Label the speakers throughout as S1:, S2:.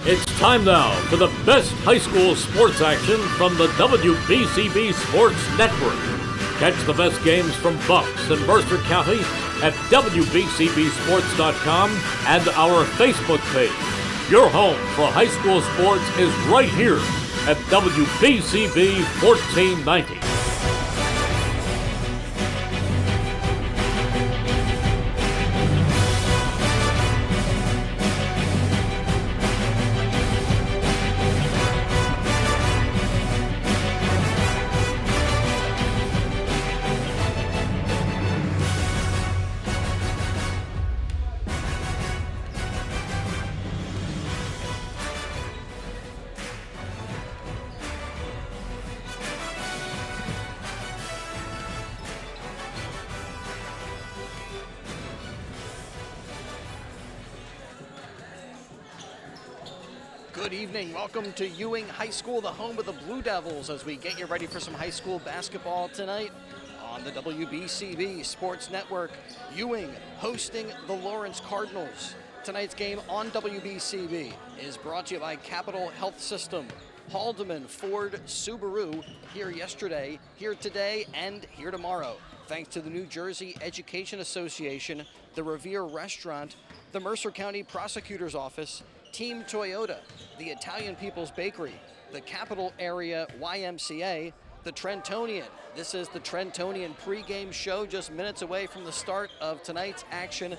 S1: It's time now for the best high school sports action from the WBCB Sports Network. Catch the best games from Bucks and Mercer County at WBCBSports.com and our Facebook page. Your home for high school sports is right here at WBCB 1490.
S2: Good evening. Welcome to Ewing High School, the home of the Blue Devils, as we get you ready for some high school basketball tonight on the WBCB Sports Network. Ewing hosting the Lawrence Cardinals. Tonight's game on WBCB is brought to you by Capital Health System, Haldeman Ford Subaru, here yesterday, here today, and here tomorrow. Thanks to the New Jersey Education Association, the Revere Restaurant, the Mercer County Prosecutor's Office, Team Toyota, the Italian People's Bakery, the Capital Area YMCA, the Trentonian. This is the Trentonian pregame show just minutes away from the start of tonight's action.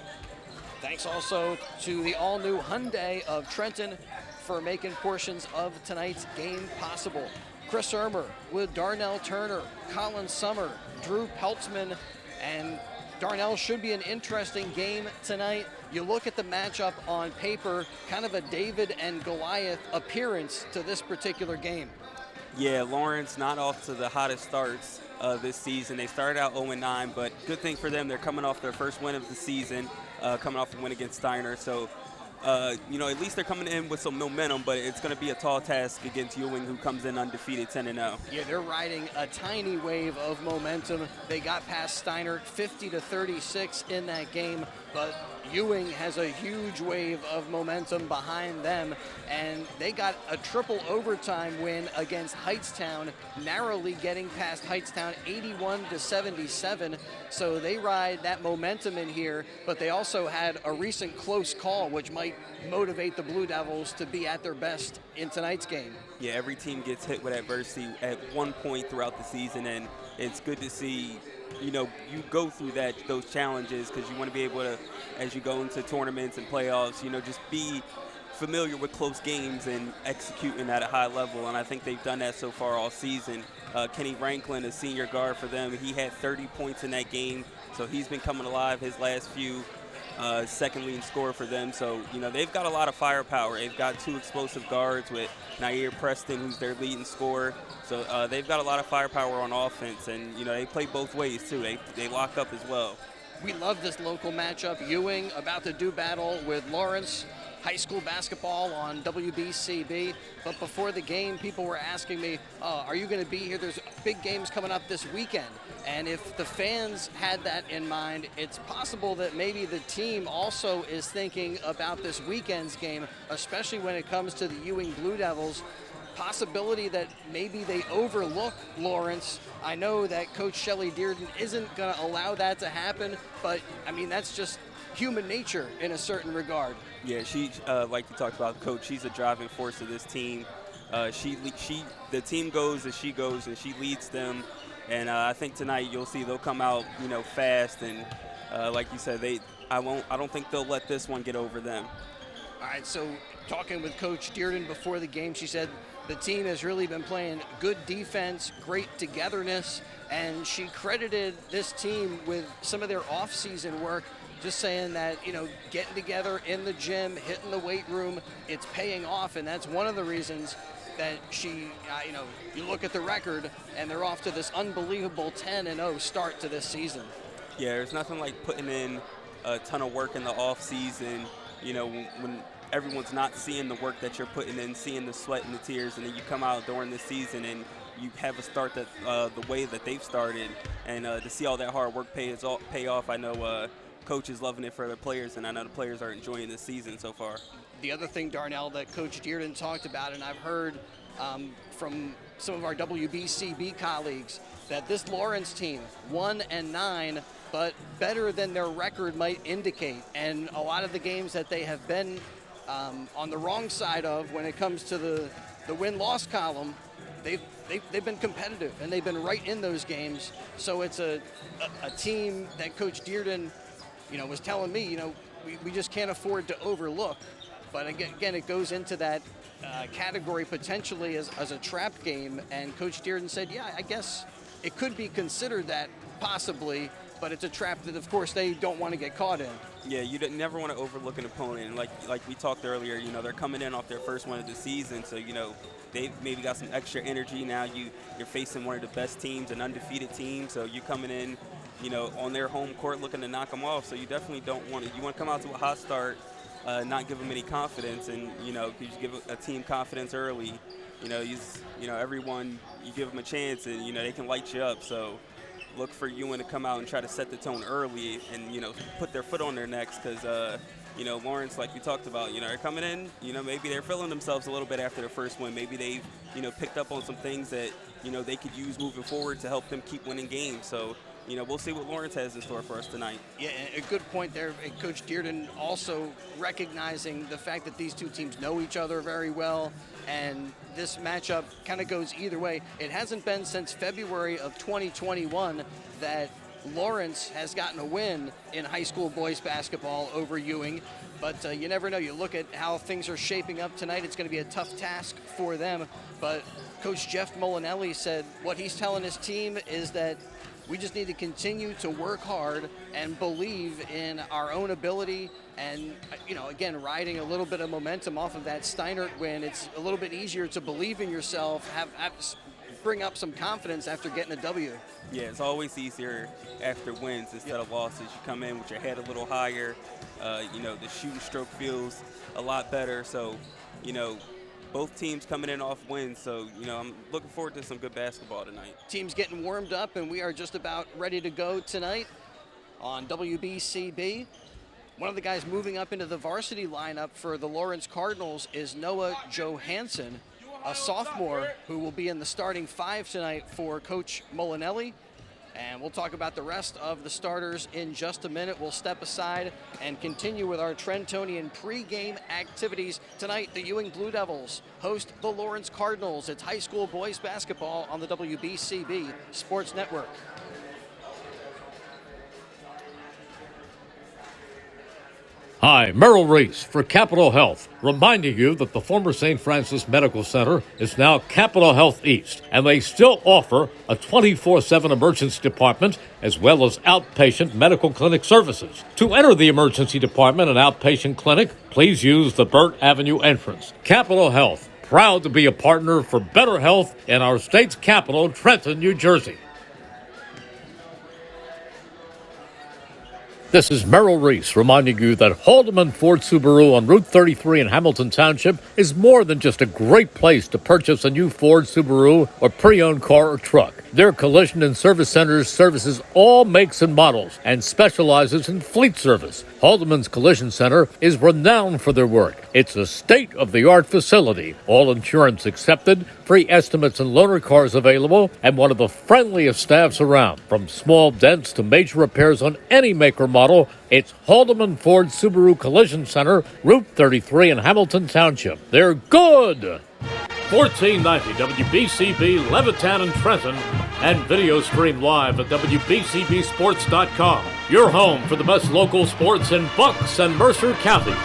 S2: Thanks also to the all-new Hyundai of Trenton for making portions of tonight's game possible. Chris Ermer with Darnell Turner, Colin Summer, Drew Peltzman, and Darnell should be an interesting game tonight. You look at the matchup on paper, kind of a David and Goliath appearance to this particular game.
S3: Yeah, Lawrence not off to the hottest starts this season. They started out 0-9, but good thing for them, they're coming off their first win of the season, coming off a win against Steiner. So, at least they're coming in with some momentum, but it's going to be a tall task against Ewing, who comes in undefeated 10-0.
S2: Yeah, they're riding a tiny wave of momentum. They got past Steiner 50-36 in that game, but Ewing has a huge wave of momentum behind them, and they got a triple overtime win against Hightstown, narrowly getting past Hightstown 81-77. So they ride that momentum in here, but they also had a recent close call, which might motivate the Blue Devils to be at their best in tonight's game.
S3: Yeah, every team gets hit with adversity at one point throughout the season, and it's good to see you go through those challenges, because you want to be able to, as you go into tournaments and playoffs, just be familiar with close games and executing at a high level, and I think they've done that so far all season. Kenny Ranklin, a senior guard for them, he had 30 points in that game, so he's been coming alive his last few. Second leading scorer for them, so they've got a lot of firepower. They've got two explosive guards with Nair Preston, who's their leading scorer. So they've got a lot of firepower on offense, and they play both ways too. They lock up as well.
S2: We love this local matchup. Ewing about to do battle with Lawrence. High school basketball on WBCB. But before the game, people were asking me, are you going to be here? There's big games coming up this weekend. And if the fans had that in mind, it's possible that maybe the team also is thinking about this weekend's game, especially when it comes to the Ewing Blue Devils. Possibility that maybe they overlook Lawrence. I know that Coach Shelley Dearden isn't going to allow that to happen, but that's just human nature in a certain regard.
S3: Yeah, she, like you talked about, Coach, she's a driving force of this team. The team goes as she goes, and she leads them. And I think tonight you'll see they'll come out, fast. And like you said, I don't think they'll let this one get over them.
S2: All right, so talking with Coach Dearden before the game, she said the team has really been playing good defense, great togetherness, and she credited this team with some of their off-season work, just saying that, getting together in the gym, hitting the weight room, it's paying off, and that's one of the reasons that she, you look at the record, and they're off to this unbelievable 10-0 start to this season.
S3: Yeah, there's nothing like putting in a ton of work in the off-season, when everyone's not seeing the work that you're putting in, seeing the sweat and the tears, and then you come out during the season and you have a start that the way that they've started, and to see all that hard work pay off. I know coach is loving it for the players, and I know the players are enjoying this season so far.
S2: The other thing, Darnell, that Coach Dearden talked about, and I've heard from some of our WBCB colleagues, that this Lawrence team, 1-9, but better than their record might indicate. And a lot of the games that they have been on the wrong side of when it comes to the win-loss column, they've been competitive, and they've been right in those games. So it's a team that Coach Dearden, was telling me, we just can't afford to overlook. But again, it goes into that category potentially as a trap game. And Coach Dearden said, yeah, I guess it could be considered that possibly, but it's a trap that, of course, they don't want to get caught in.
S3: Yeah, you never want to overlook an opponent. And like we talked earlier, they're coming in off their first one of the season, so they maybe got some extra energy. Now you're facing one of the best teams, an undefeated team, so you're coming in, on their home court looking to knock them off. So you definitely don't want to. You want to come out to a hot start, not give them any confidence, and you give a team confidence early. Everyone, you give them a chance, and they can light you up. So look for Ewing to come out and try to set the tone early, and put their foot on their necks, because Lawrence, like we talked about, they're coming in, maybe they're feeling themselves a little bit after their first win. Maybe they've picked up on some things that they could use moving forward to help them keep winning games. So we'll see what Lawrence has in store for us tonight. Yeah,
S2: a good point there. Coach Dearden also recognizing the fact that these two teams know each other very well, and this matchup kind of goes either way. It hasn't been since February of 2021 that Lawrence has gotten a win in high school boys basketball over Ewing, but you never know. You look at how things are shaping up tonight. It's going to be a tough task for them, but Coach Jeff Molinelli said what he's telling his team is that we just need to continue to work hard and believe in our own ability. And, again, riding a little bit of momentum off of that Steinert win, it's a little bit easier to believe in yourself, bring up some confidence after getting a W.
S3: Yeah, it's always easier after wins instead of losses. You come in with your head a little higher. The shooting stroke feels a lot better. So, both teams coming in off wins, so I'm looking forward to some good basketball tonight.
S2: Teams getting warmed up, and we are just about ready to go tonight on WBCB. One of the guys moving up into the varsity lineup for the Lawrence Cardinals is Noah Johansson, a sophomore who will be in the starting five tonight for Coach Molinelli. And we'll talk about the rest of the starters in just a minute. We'll step aside and continue with our Trentonian pregame activities. Tonight, the Ewing Blue Devils host the Lawrence Cardinals. It's high school boys basketball on the WBCB Sports Network.
S1: Hi, Merrill Reese for Capital Health, reminding you that the former St. Francis Medical Center is now Capital Health East, and they still offer a 24/7 emergency department as well as outpatient medical clinic services. To enter the emergency department and outpatient clinic, please use the Burt Avenue entrance. Capital Health, proud to be a partner for better health in our state's capital, Trenton, New Jersey. This is Merrill Reese reminding you that Haldeman Ford Subaru on Route 33 in Hamilton Township is more than just a great place to purchase a new Ford, Subaru, or pre-owned car or truck. Their collision and service centers services all makes and models and specializes in fleet service. Haldeman's Collision Center is renowned for their work. It's a state-of-the-art facility, all insurance accepted, free estimates and loaner cars available, and one of the friendliest staffs around. From small dents to major repairs on any make or model, it's Haldeman Ford Subaru Collision Center, Route 33 in Hamilton Township. They're good! 1490 WBCB Levittown and Trenton, and video stream live at WBCBsports.com. Your home for the best local sports in Bucks and Mercer counties.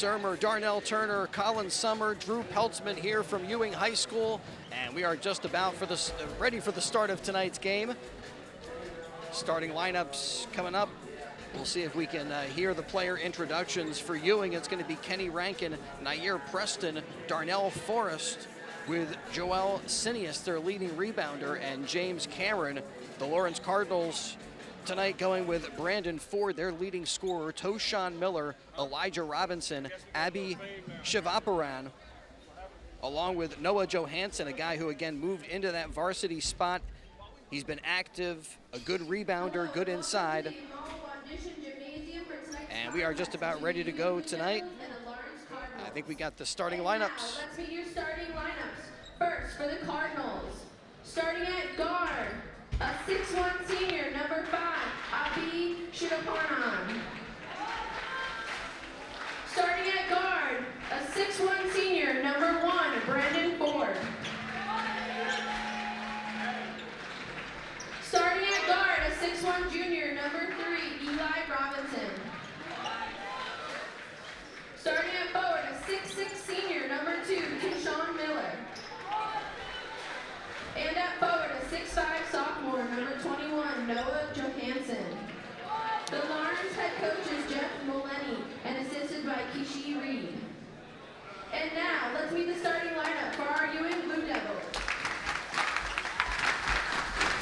S2: Sermer, Darnell Turner, Colin Summer, Drew Peltzman here from Ewing High School, and we are just about ready for the start of tonight's game. Starting lineups coming up. We'll see if we can hear the player introductions for Ewing. It's going to be Kenny Rankin, Nair Preston, Darnell Forrest, with Joel Sinius, their leading rebounder, and James Cameron. The Lawrence Cardinals tonight going with Brandon Ford, their leading scorer, Toshawn Miller, Elijah Robinson, Abby Shivaparan, along with Noah Johansson, a guy who again moved into that varsity spot. He's been active, a good rebounder, good inside. And we are just about ready to go tonight. I think we got the starting lineups.
S4: Let's meet your starting lineups. First, for the Cardinals, starting at guard, a 6'1" senior, number 5, Abhi Shivaparan. Starting at guard, a 6'1" senior, number 1, Brandon Ford. Starting at guard, a 6'1" junior, number 3, Eli Robinson. Starting at forward, a 6'6" senior, number 2, Toshawn Miller. And at forward, a 6'5" sophomore, number 21, Noah Johansson. The Lawrence head coach is Jeff Mulleney and assisted by Kishi Reed. And now, let's meet the starting lineup for our Ewing Blue Devils.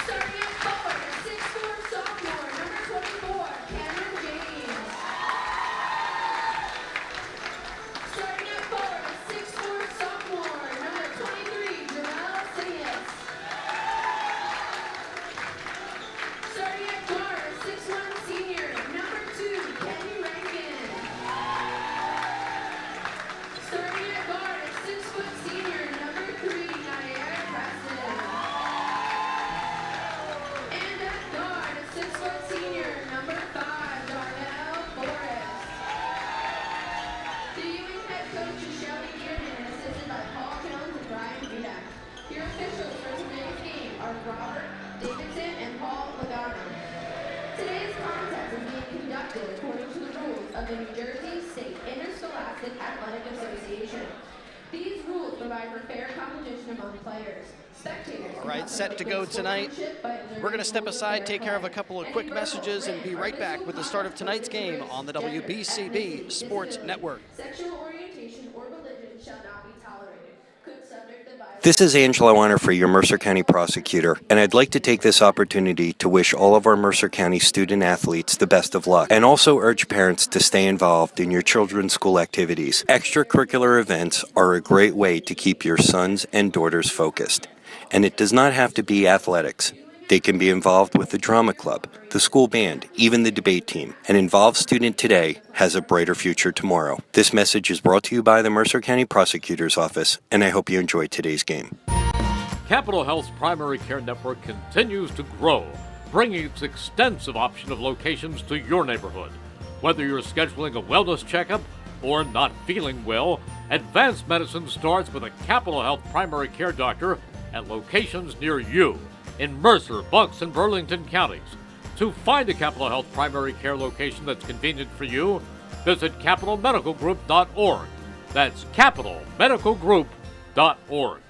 S4: Starting at forward, a 6'4" sophomore, number 24, Cameron James. Starting at forward, a 6'4" sophomore, number 23, Joel Sinius. Starting at guard, a 6'1" senior, number 2, Kenny Rankin. Starting at guard, a 6' senior, number 3, Nair Preston. And at guard, a 6' senior, number 5, Darnell Forrest. The Ewing head coach is Shelby Dearman and assisted by Paul Jones and Brian Vidak. Your officials for today's game are Robert Davidson and Paul Logano. Today's contest is being conducted according to the rules of the New Jersey State Interscholastic Athletic Association. These rules provide for fair competition among players. Spectators.
S2: All right, set to go tonight. We're going to step aside, take care of a couple of quick messages, and be right back with the start of tonight's game on the WBCB Sports Network.
S4: Sexual orientation or religion shall not be tolerated. Could subject the violence.
S5: This is Angelo Honor, your Mercer County prosecutor, and I'd like to take this opportunity to wish all of our Mercer County student athletes the best of luck, and also urge parents to stay involved in your children's school activities. Extracurricular events are a great way to keep your sons and daughters focused, and it does not have to be athletics. They can be involved with the drama club, the school band, even the debate team. An involved student today has a brighter future tomorrow. This message is brought to you by the Mercer County Prosecutor's Office, and I hope you enjoy today's game.
S1: Capital Health's primary care network continues to grow, bringing its extensive option of locations to your neighborhood. Whether you're scheduling a wellness checkup or not feeling well, advanced medicine starts with a Capital Health primary care doctor at locations near you in Mercer, Bucks, and Burlington counties. To find a Capital Health primary care location that's convenient for you, visit capitalmedicalgroup.org. That's capitalmedicalgroup.org.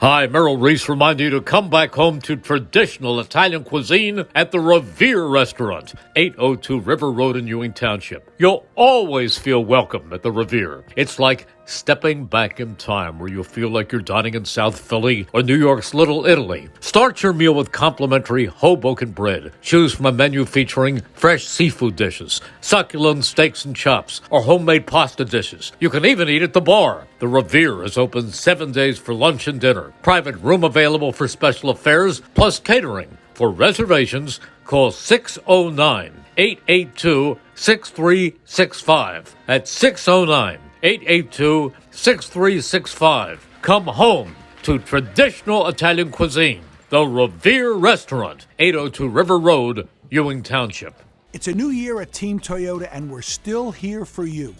S1: Hi, Merrill Reese reminding you to come back home to traditional Italian cuisine at the Revere Restaurant, 802 River Road in Ewing Township. You'll always feel welcome at the Revere. It's like stepping back in time where you'll feel like you're dining in South Philly or New York's Little Italy. Start your meal with complimentary Hoboken bread. Choose from a menu featuring fresh seafood dishes, succulent steaks and chops, or homemade pasta dishes. You can even eat at the bar. The Revere is open 7 days for lunch and dinner. Private room available for special affairs, plus catering. For reservations, call 609-882-6365. That's 609-882-6365. Come home to traditional Italian cuisine. The Revere Restaurant, 802 River Road, Ewing Township.
S6: It's a new year at Team Toyota, and we're still here for you.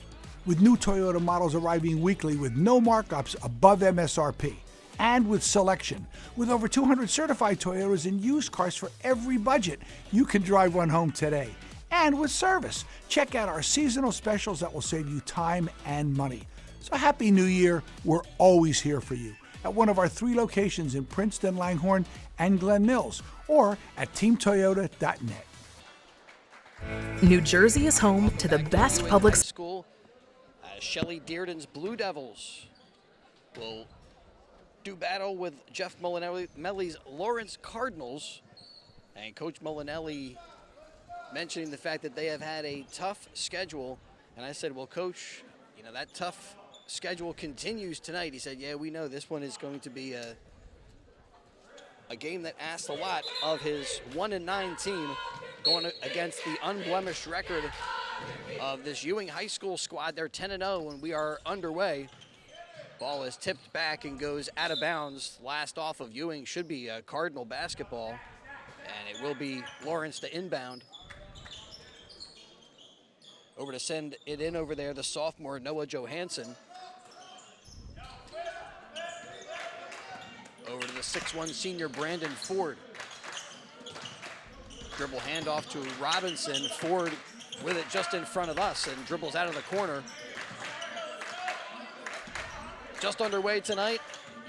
S6: With new Toyota models arriving weekly with no markups above MSRP. And with selection. With over 200 certified Toyotas and used cars for every budget, you can drive one home today. and with service. Check out our seasonal specials that will save you time and money. So Happy New Year. We're always here for you at one of our 3 locations in Princeton, Langhorne, and Glen Mills, or at teamtoyota.net.
S7: New Jersey is home to the best
S2: Ewing
S7: public
S2: High School. Shelley Dearden's Blue Devils will do battle with Jeff Molinelli's Lawrence Cardinals. And Coach Molinelli mentioning the fact that they have had a tough schedule. And I said, well, Coach, you know, that tough schedule continues tonight. He said, yeah, we know this one is going to be a game that asks a lot of his 1-9 team going against the unblemished record of this Ewing High School squad. They're 10-0 and we are underway. Ball is tipped back and goes out of bounds. Last off of Ewing should be a Cardinal basketball, and it will be Lawrence to inbound. Over to send it in over there, the sophomore Noah Johansson. Over to the 6'1" senior Brandon Ford. Dribble handoff to Robinson. Ford with it just in front of us and dribbles out of the corner. Just underway tonight,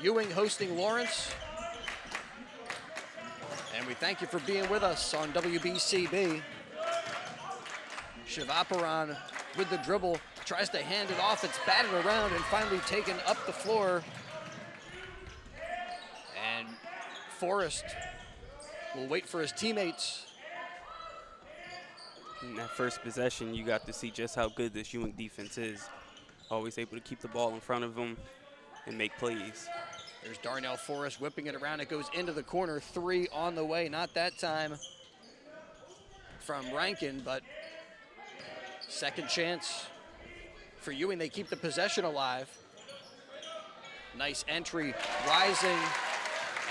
S2: Ewing hosting Lawrence. And we thank you for being with us on WBCB. Shivaparan with the dribble, tries to hand it off. It's batted around and finally taken up the floor. And Forrest will wait for his teammates.
S3: In that first possession, you got to see just how good this Ewing defense is. Always able to keep the ball in front of them and make plays.
S2: There's Darnell Forrest whipping it around. It goes into the corner. 3 on the way. Not that time from Rankin, but second chance for Ewing. They keep the possession alive. Nice entry, rising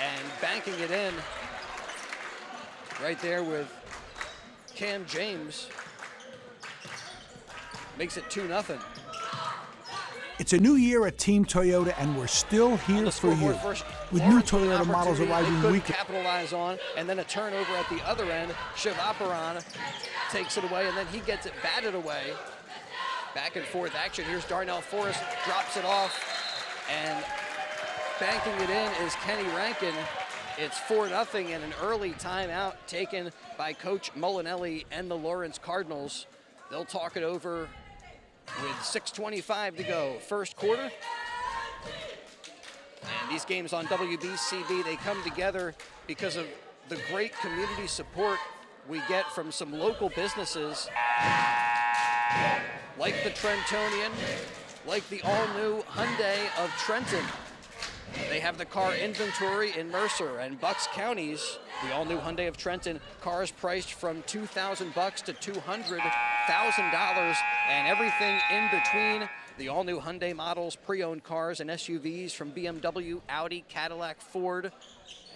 S2: and banking it in. Right there with Cam James. Makes it 2-0.
S6: It's a new year at Team Toyota, and we're still here for you. With new Toyota models arriving weekly.
S2: Capitalize on, and then a turnover at the other end. Shivaparan takes it away, and then he gets it batted away. Back and forth action. Here's Darnell Forrest, drops it off, and banking it in is Kenny Rankin. It's 4-0 and an early timeout taken by Coach Molinelli and the Lawrence Cardinals. They'll talk it over with 6:25 to go, first quarter. And these games on WBCB, they come together because of the great community support we get from some local businesses like the Trentonian, like the all-new Hyundai of Trenton. They have the car inventory in Mercer and Bucks counties. The all-new Hyundai of Trenton, cars priced from $2,000 to $200,000 and everything in between. The all-new Hyundai models, pre-owned cars and SUVs from BMW, Audi, Cadillac, Ford.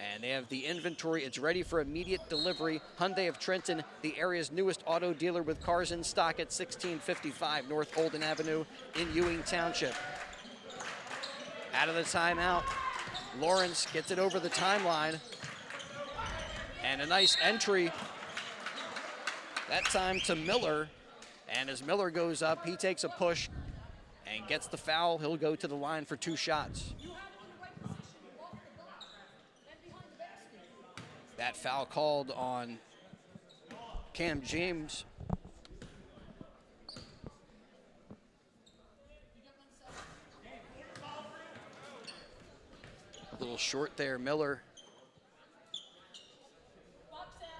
S2: And they have the inventory. It's ready for immediate delivery. Hyundai of Trenton, the area's newest auto dealer with cars in stock at 1655 North Olden Avenue in Ewing Township. Out of the timeout, Lawrence gets it over the timeline. And a nice entry, that time to Miller. And as Miller goes up, he takes a push and gets the foul. He'll go to the line for 2 shots. That foul called on Cam James. A little short there, Miller.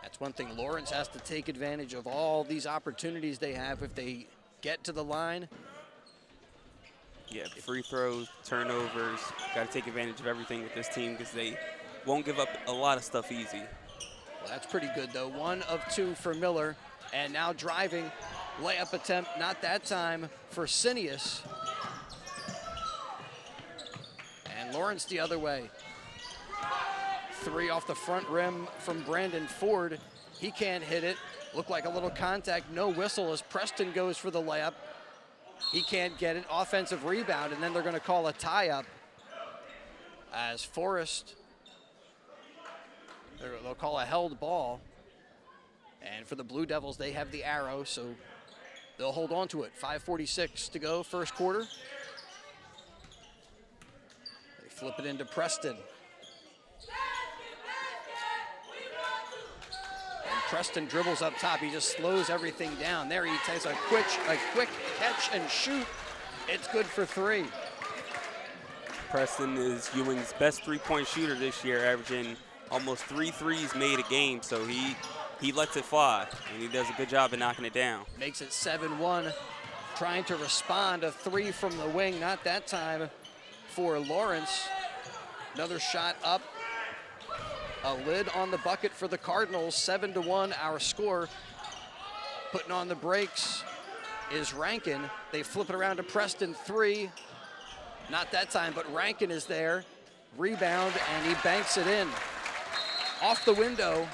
S2: That's one thing Lawrence has to take advantage of all these opportunities they have if they get to the line.
S3: Yeah, free throws, turnovers, got to take advantage of everything with this team because they won't give up a lot of stuff easy.
S2: Well, that's pretty good, though. 1 of 2 for Miller. And now driving, layup attempt, not that time for Cineas. And Lawrence the other way. 3 off the front rim from Brandon Ford. He can't hit it. Looked like a little contact, no whistle as Preston goes for the layup. He can't get it. Offensive rebound, and then they're going to call a tie-up as Forrest, they'll call a held ball. And for the Blue Devils, they have the arrow, so they'll hold on to it. 5:46 to go, first quarter. They flip it into Preston. And Preston dribbles up top. He just slows everything down. There he takes a quick catch and shoot. It's good for 3.
S3: Preston is Ewing's best three-point shooter this year, averaging almost 3 threes made a game, so he lets it fly, and he does a good job of knocking it down.
S2: Makes it 7-1, trying to respond. A 3 from the wing, not that time for Lawrence. Another shot up, a lid on the bucket for the Cardinals. 7-1, our score. Putting on the brakes is Rankin. They flip it around to Preston. 3, not that time, but Rankin is there. Rebound, and he banks it in. Off the window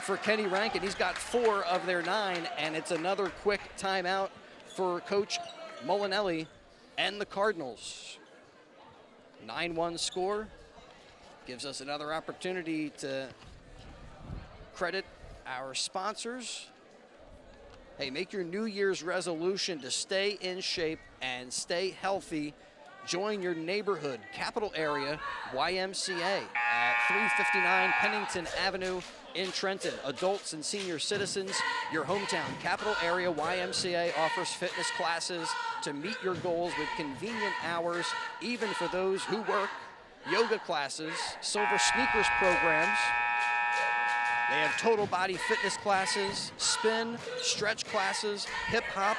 S2: for Kenny Rankin. He's got 4 of their 9, and it's another quick timeout for Coach Molinelli and the Cardinals. 9-1 score. Gives us another opportunity to credit our sponsors. Hey, make your New Year's resolution to stay in shape and stay healthy. Join your neighborhood capital area YMCA at 359 Pennington Avenue in Trenton. Adults and senior citizens, your hometown capital area YMCA offers fitness classes to meet your goals with convenient hours, even for those who work. Yoga classes, silver sneakers programs. They have total body fitness classes, spin, stretch classes, hip hop,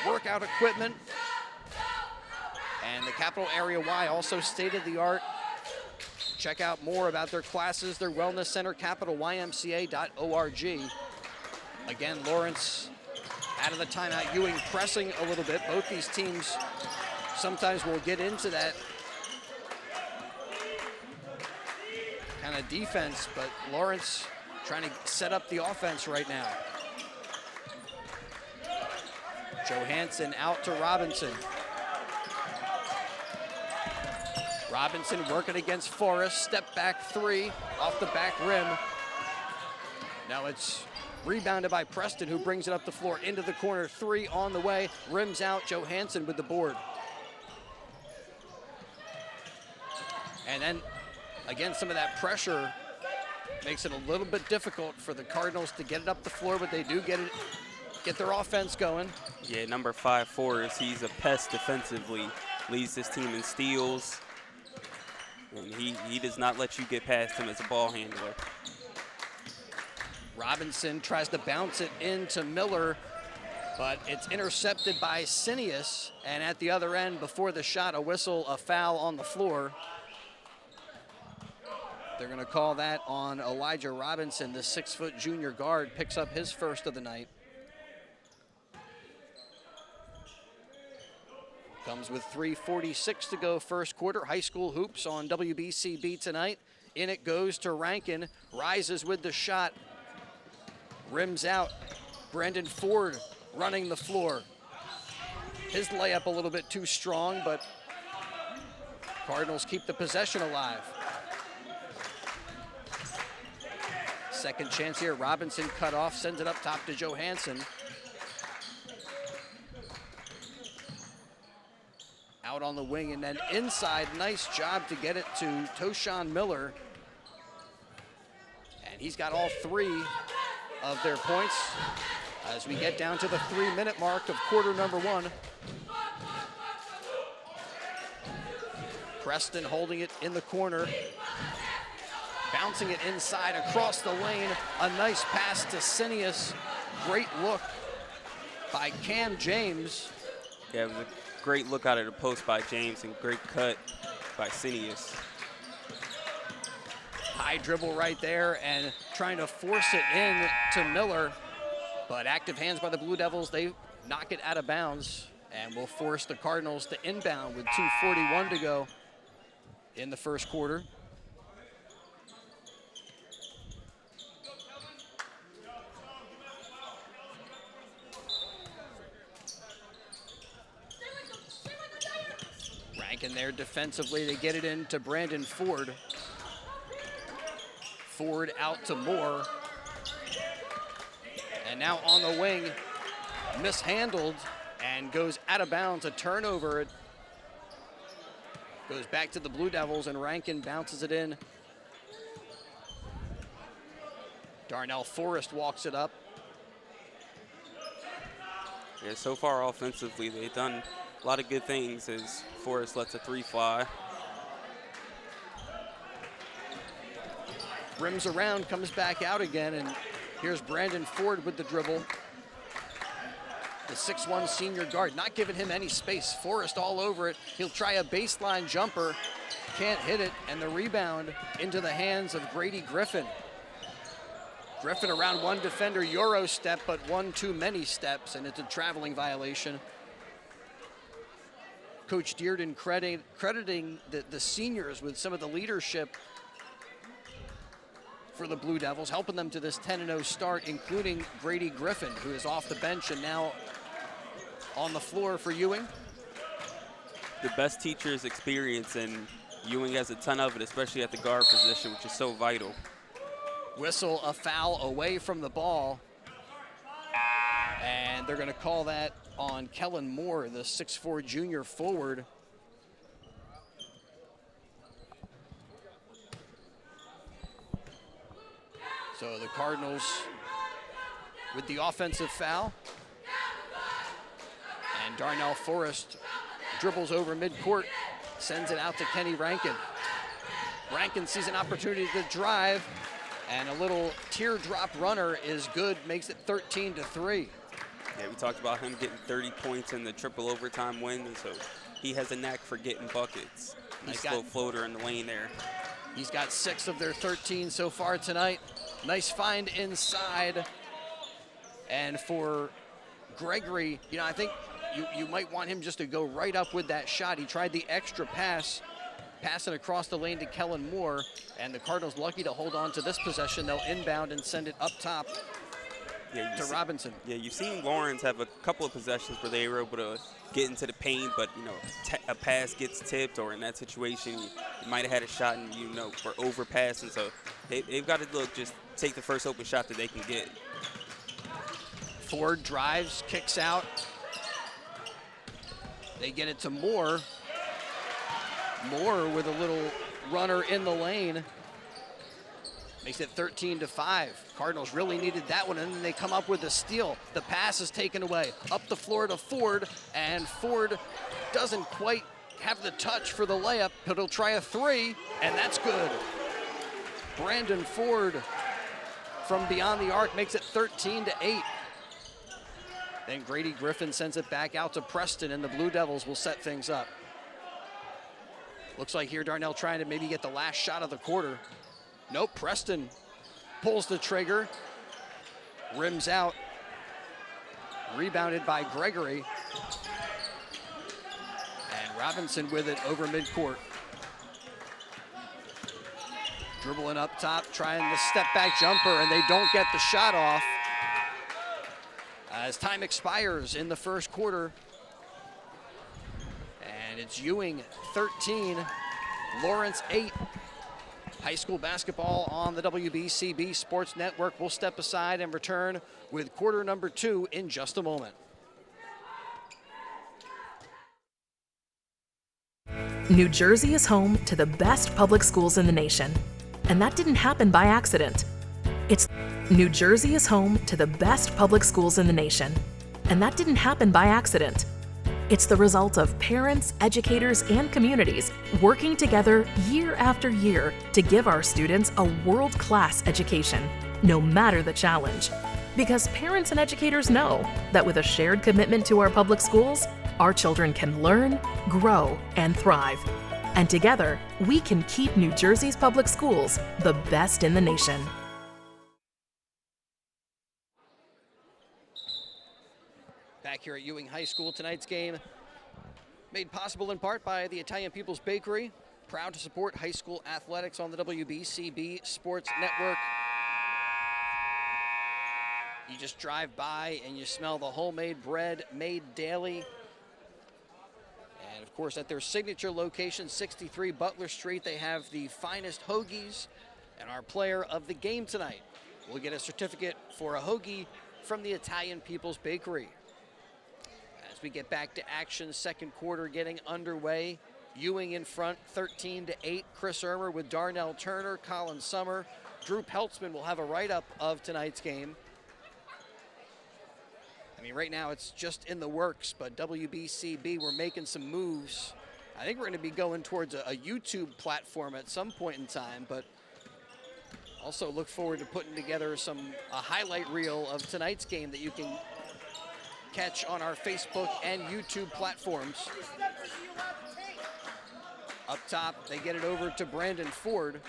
S2: workout equipment. And the Capital Area Y, also state-of-the-art. Check out more about their classes, their wellness center, capitalymca.org. Again, Lawrence out of the timeout. Ewing pressing a little bit. Both these teams sometimes will get into that kind of defense, but Lawrence trying to set up the offense right now. Johansson out to Robinson. Robinson working against Forrest. Step back 3 off the back rim. Now it's rebounded by Preston, who brings it up the floor into the corner. 3 on the way. Rims out. Johansson with the board. And then, again, some of that pressure makes it a little bit difficult for the Cardinals to get it up the floor, but they do get their offense going.
S3: Yeah, number 5, Forrest, he's a pest defensively. Leads this team in steals. And he does not let you get past him as a ball handler.
S2: Robinson tries to bounce it into Miller, but it's intercepted by Cineas. And at the other end, before the shot, a whistle, a foul on the floor. They're going to call that on Elijah Robinson, the 6-foot junior guard, picks up his first of the night. Comes with 3:46 to go, first quarter. High school hoops on WBCB tonight. In it goes to Rankin. Rises with the shot. Rims out. Brendan Ford running the floor. His layup a little bit too strong, but Cardinals keep the possession alive. Second chance here. Robinson cut off, sends it up top to Johansson. Out on the wing and then inside. Nice job to get it to Toshawn Miller. And he's got all 3 of their points as we get down to the 3-minute mark of quarter number 1. Preston holding it in the corner. Bouncing it inside across the lane. A nice pass to Cineas. Great look by Cam James.
S3: Yeah, it was a great look out of the post by James and great cut by Cineas.
S2: High dribble right there and trying to force it in to Miller. But active hands by the Blue Devils. They knock it out of bounds and will force the Cardinals to inbound with 2:41 to go in the first quarter. Rankin there defensively. They get it into Brandon Ford. Ford out to Moore. And now on the wing, mishandled and goes out of bounds, a turnover. It goes back to the Blue Devils, and Rankin bounces it in. Darnell Forrest walks it up.
S3: Yeah, so far offensively, they've done a lot of good things as Forrest lets a 3 fly.
S2: Rims around, comes back out again, and here's Brandon Ford with the dribble. The 6'1" senior guard, not giving him any space. Forrest all over it. He'll try a baseline jumper, can't hit it, and the rebound into the hands of Grady Griffin. Griffin around one defender, Euro step, but one too many steps, and it's a traveling violation. Coach Dearden crediting the seniors with some of the leadership for the Blue Devils, helping them to this 10-0 start, including Grady Griffin, who is off the bench and now on the floor for Ewing.
S3: The best teacher's experience, and Ewing has a ton of it, especially at the guard position, which is so vital.
S2: Whistle, a foul away from the ball. And they're going to call that on Kellen Moore, the 6'4" junior forward. So the Cardinals with the offensive foul. And Darnell Forrest dribbles over midcourt, sends it out to Kenny Rankin. Rankin sees an opportunity to drive, and a little teardrop runner is good, makes it 13-3.
S3: Yeah, we talked about him getting 30 points in the triple overtime win, so he has a knack for getting buckets. Nice slow floater in the lane there.
S2: He's got 6 of their 13 so far tonight. Nice find inside. And for Gregory, you know, I think you might want him just to go right up with that shot. He tried the extra pass, passing across the lane to Kellen Moore, and the Cardinals lucky to hold on to this possession. They'll inbound and send it up top to Robinson.
S3: Yeah, you've seen Lawrence have a couple of possessions where they were able to get into the paint, but, you know, a pass gets tipped, or in that situation, you might have had a shot and, you know, for overpassing. So they've got to just take the first open shot that they can get.
S2: Ford drives, kicks out. They get it to Moore. Moore with a little runner in the lane. Makes it 13-5. Cardinals really needed that one, and then they come up with a steal. The pass is taken away. Up the floor to Ford, and Ford doesn't quite have the touch for the layup, but he'll try a 3, and that's good. Brandon Ford from beyond the arc makes it 13-8. Then Grady Griffin sends it back out to Preston, and the Blue Devils will set things up. Looks like here Darnell trying to maybe get the last shot of the quarter. Nope, Preston pulls the trigger, rims out, rebounded by Gregory. And Robinson with it over midcourt. Dribbling up top, trying the step back jumper, and they don't get the shot off. As time expires in the first quarter. And it's Ewing 13, Lawrence 8. High school basketball on the WBCB Sports Network. We'll step aside and return with quarter number 2 in just a moment.
S7: New Jersey is home to the best public schools in the nation. And that didn't happen by accident. New Jersey is home to the best public schools in the nation. And that didn't happen by accident. It's the result of parents, educators, and communities working together year after year to give our students a world-class education, no matter the challenge. Because parents and educators know that with a shared commitment to our public schools, our children can learn, grow, and thrive. And together, we can keep New Jersey's public schools the best in the nation.
S2: Back here at Ewing High School, tonight's game made possible in part by the Italian People's Bakery, proud to support high school athletics on the WBCB Sports Network. You just drive by and you smell the homemade bread made daily. And of course, at their signature location, 63 Butler Street, they have the finest hoagies, and our player of the game tonight will get a certificate for a hoagie from the Italian People's Bakery. As we get back to action, second quarter getting underway. Ewing in front, 13-8. Chris Ermer with Darnell Turner, Colin Summer. Drew Peltzman will have a write-up of tonight's game. I mean, right now it's just in the works, but WBCB, we're making some moves. I think we're going to be going towards a YouTube platform at some point in time, but also look forward to putting together a highlight reel of tonight's game that you can catch on our Facebook and YouTube platforms. Up top, they get it over to Brandon Ford.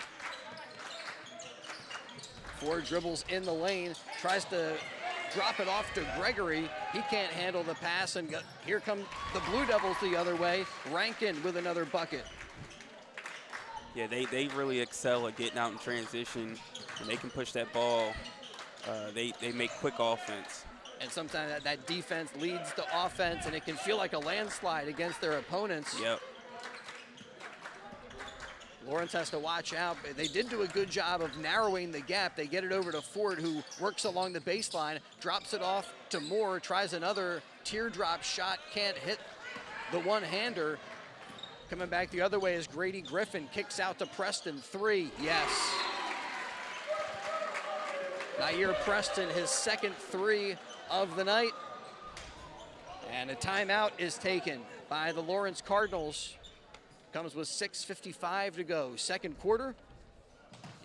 S2: Ford dribbles in the lane, tries to drop it off to Gregory. He can't handle the pass, and here come the Blue Devils the other way. Rankin with another bucket.
S3: Yeah, they really excel at getting out in transition, and they can push that ball. They make quick offense.
S2: And sometimes that defense leads to offense, and it can feel like a landslide against their opponents.
S3: Yep.
S2: Lawrence has to watch out. They did do a good job of narrowing the gap. They get it over to Ford, who works along the baseline, drops it off to Moore, tries another teardrop shot, can't hit the one-hander. Coming back the other way is Grady Griffin, kicks out to Preston, 3, yes. Nair Preston, his second 3 of the night. And a timeout is taken by the Lawrence Cardinals. Comes with 6:55 to go. Second quarter.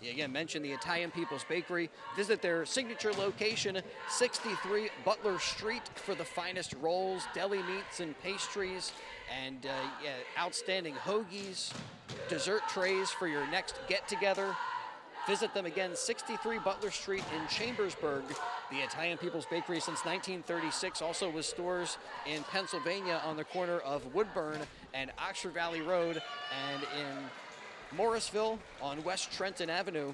S2: You again mentioned the Italian People's Bakery. Visit their signature location, 63 Butler Street, for the finest rolls, deli meats and pastries, and outstanding hoagies, dessert trays for your next get-together. Visit them again, 63 Butler Street in Chambersburg. The Italian People's Bakery since 1936, also with stores in Pennsylvania on the corner of Woodburn and Oxford Valley Road, and in Morrisville on West Trenton Avenue.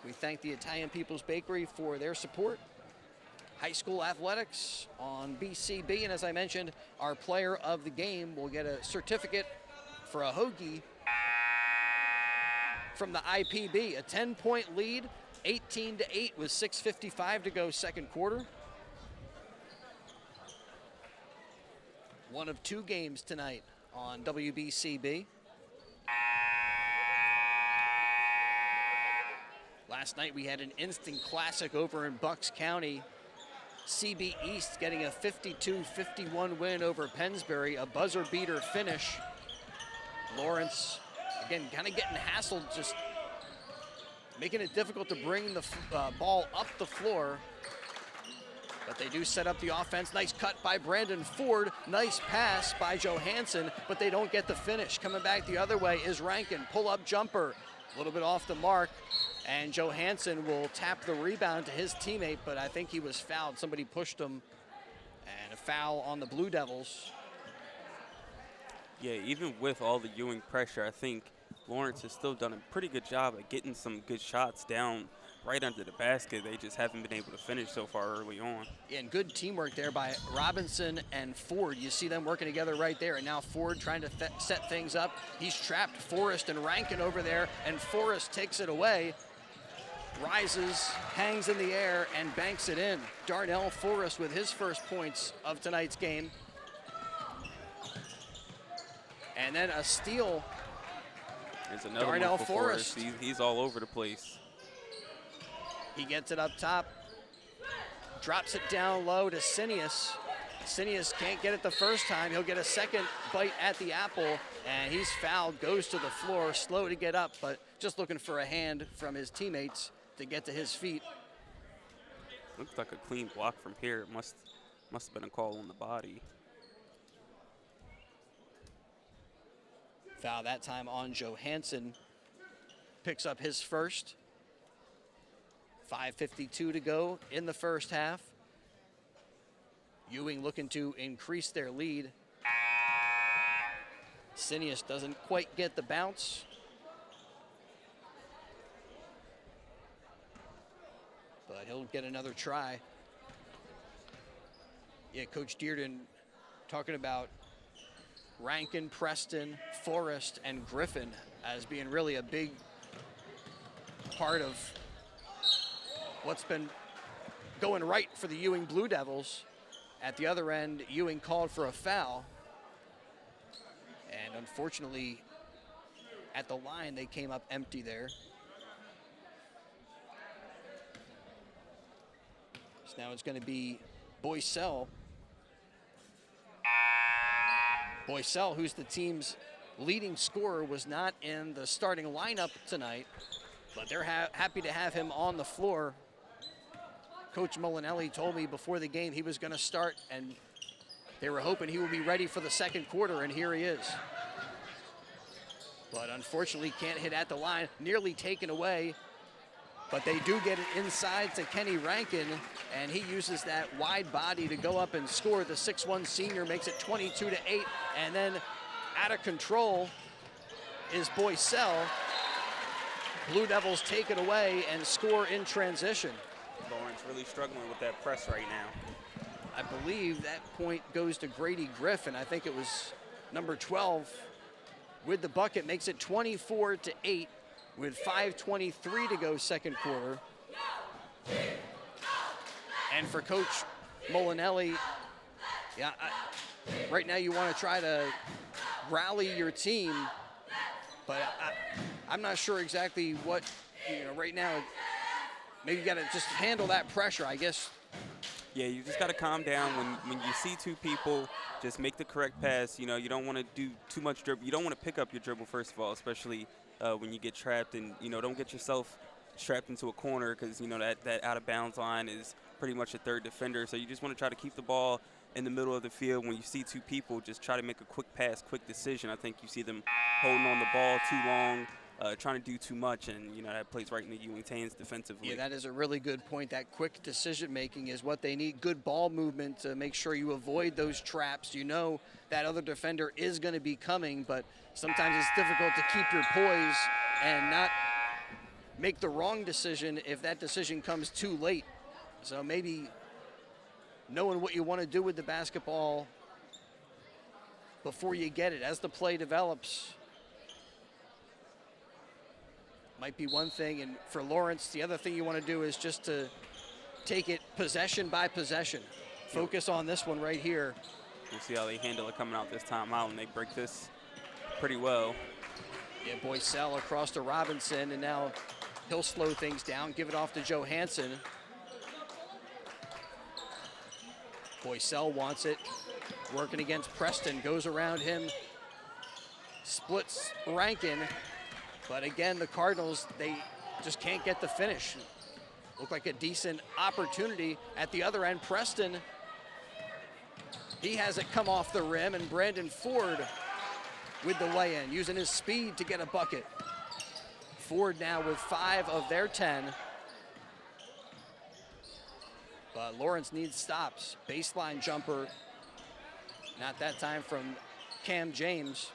S2: We thank the Italian People's Bakery for their support. High school athletics on BCB, and as I mentioned, our player of the game will get a certificate for a hoagie from the IPB. A 10-point lead, 18-8 with 6:55 to go second quarter. One of 2 games tonight on WBCB. Last night we had an instant classic over in Bucks County. CB East getting a 52-51 win over Pennsbury, a buzzer beater finish. Lawrence, again, kind of getting hassled, just making it difficult to bring the ball up the floor. But they do set up the offense. Nice cut by Brandon Ford. Nice pass by Johansson, but they don't get the finish. Coming back the other way is Rankin. Pull-up jumper, a little bit off the mark. And Johansson will tap the rebound to his teammate, but I think he was fouled. Somebody pushed him, and a foul on the Blue Devils.
S3: Yeah, even with all the Ewing pressure, I think Lawrence has still done a pretty good job at getting some good shots down right under the basket. They just haven't been able to finish so far early on.
S2: Yeah, and good teamwork there by Robinson and Ford. You see them working together right there, and now Ford trying to set things up. He's trapped Forrest and Rankin over there, and Forrest takes it away. Rises, hangs in the air, and banks it in. Darnell Forrest with his first points of tonight's game. And then a steal.
S3: There's another
S2: Darnell
S3: one for Forrest. He's all over the place.
S2: He gets it up top, drops it down low to Sinius. Sinius can't get it the first time. He'll get a second bite at the apple, and he's fouled, goes to the floor, slow to get up, but just looking for a hand from his teammates to get to his feet.
S3: Looks like a clean block from here. It must have been a call on the body.
S2: Foul that time on Johansson. Picks up his first. 5:52 to go in the first half. Ewing looking to increase their lead. Sinius doesn't quite get the bounce. But he'll get another try. Yeah, Coach Dearden talking about Rankin, Preston, Forrest, and Griffin as being really a big part of what's been going right for the Ewing Blue Devils. At the other end, Ewing called for a foul. And unfortunately, at the line, they came up empty there. So now it's going to be Boycell. Boycell, who's the team's leading scorer, was not in the starting lineup tonight, but they're happy to have him on the floor. Coach Molinelli told me before the game he was going to start, and they were hoping he would be ready for the second quarter, and here he is. But unfortunately can't hit at the line, nearly taken away. But they do get it inside to Kenny Rankin, and he uses that wide body to go up and score. The 6'1 senior makes it 22-8, and then out of control is Boycell. Blue Devils take it away and score in transition.
S3: Lawrence really struggling with that press right now.
S2: I believe that point goes to Grady Griffin. I think it was number 12 with the bucket, makes it 24-8 with 5:23 to go second quarter. And for Coach Molinelli, right now you want to try to rally your team, but I'm not sure exactly what, right now, maybe you got to just handle that pressure, I guess.
S3: Yeah, you just got to calm down. When you see two people, just make the correct pass. You don't want to do too much dribble. You don't want to pick up your dribble, first of all, especially when you get trapped. And, don't get yourself trapped into a corner because, that out-of-bounds line is pretty much a third defender. So you just want to try to keep the ball in the middle of the field. When you see two people, just try to make a quick pass, quick decision. I think you see them holding on the ball too long, trying to do too much, and that plays right into Ewing's hands defensively.
S2: Yeah, that is a really good point. That quick decision-making is what they need. Good ball movement to make sure you avoid those traps. That other defender is going to be coming, but sometimes it's difficult to keep your poise and not make the wrong decision if that decision comes too late. So maybe knowing what you want to do with the basketball before you get it as the play develops might be one thing. And for Lawrence, the other thing you want to do is just to take it possession by possession. Focus on this one right here.
S3: We'll see how they handle it coming out this time out, and they break this pretty well.
S2: Yeah, Boycell across to Robinson, and now he'll slow things down, give it off to Johansson. Boycell wants it, working against Preston, goes around him, splits Rankin, but again, the Cardinals, they just can't get the finish. Looked like a decent opportunity at the other end. Preston, he has it come off the rim, and Brandon Ford with the lay-in, using his speed to get a bucket. Ford now with 5 of their 10. But Lawrence needs stops. Baseline jumper, not that time from Cam James.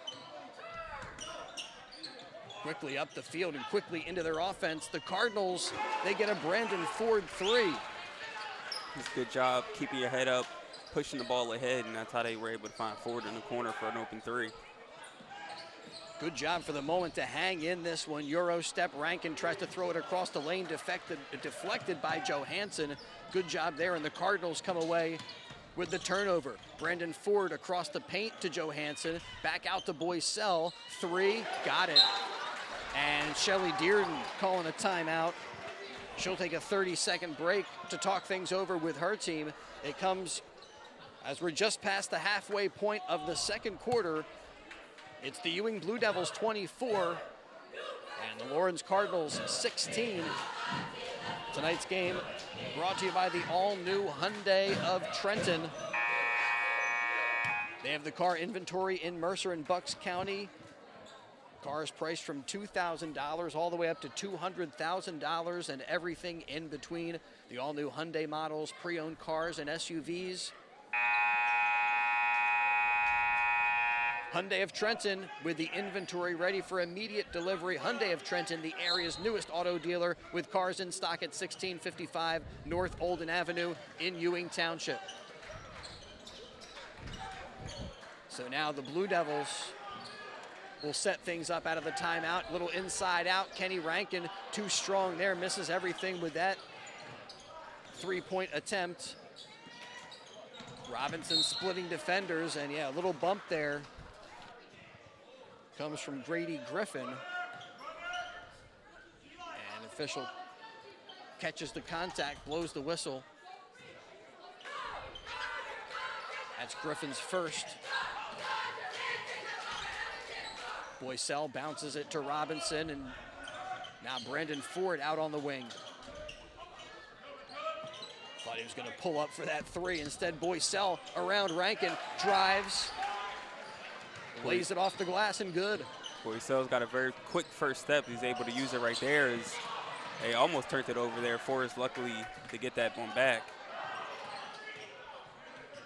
S2: Quickly up the field and quickly into their offense. The Cardinals, they get a Brandon Ford 3.
S3: It's a good job keeping your head up, pushing the ball ahead, and that's how they were able to find Ford in the corner for an open 3.
S2: Good job for the moment to hang in this one. Euro step, Rankin tries to throw it across the lane, deflected by Johansson. Good job there, and the Cardinals come away with the turnover. Brandon Ford across the paint to Johansson, back out to Boycell, 3, got it. And Shelly Dearden calling a timeout. She'll take a 30-second break to talk things over with her team. It comes as we're just past the halfway point of the second quarter. It's the Ewing Blue Devils 24 and the Lawrence Cardinals 16. Tonight's game brought to you by the all-new Hyundai of Trenton. They have the car inventory in Mercer and Bucks County. Cars priced from $2,000 all the way up to $200,000 and everything in between. The all-new Hyundai models, pre-owned cars and SUVs. Hyundai of Trenton with the inventory ready for immediate delivery. Hyundai of Trenton, the area's newest auto dealer with cars in stock at 1655 North Olden Avenue in Ewing Township. So now the Blue Devils will set things up out of the timeout. Little inside out. Kenny Rankin too strong there, misses everything with that three-point attempt. Robinson splitting defenders, and yeah, a little bump there. Comes from Grady Griffin. And official catches the contact, blows the whistle. That's Griffin's first. Boycell bounces it to Robinson, and now Brandon Ford out on the wing. Thought he was going to pull up for that three. Instead, Boycell around Rankin, drives, lays it off the glass, and good.
S3: Boycell's got a very quick first step. He's able to use it right there. They almost turned it over there. Forrest luckily to get that one back.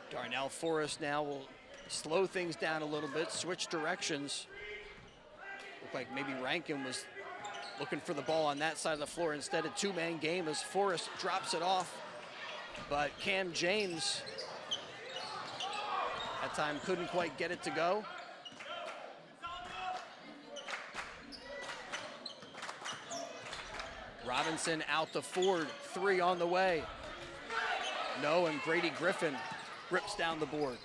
S2: Darnell Forrest now will slow things down a little bit, switch directions. Looked like maybe Rankin was looking for the ball on that side of the floor. Instead, a two-man game as Forrest drops it off. But Cam James, that time couldn't quite get it to go. Robinson out to Ford, three on the way. No, and Grady Griffin rips down the board.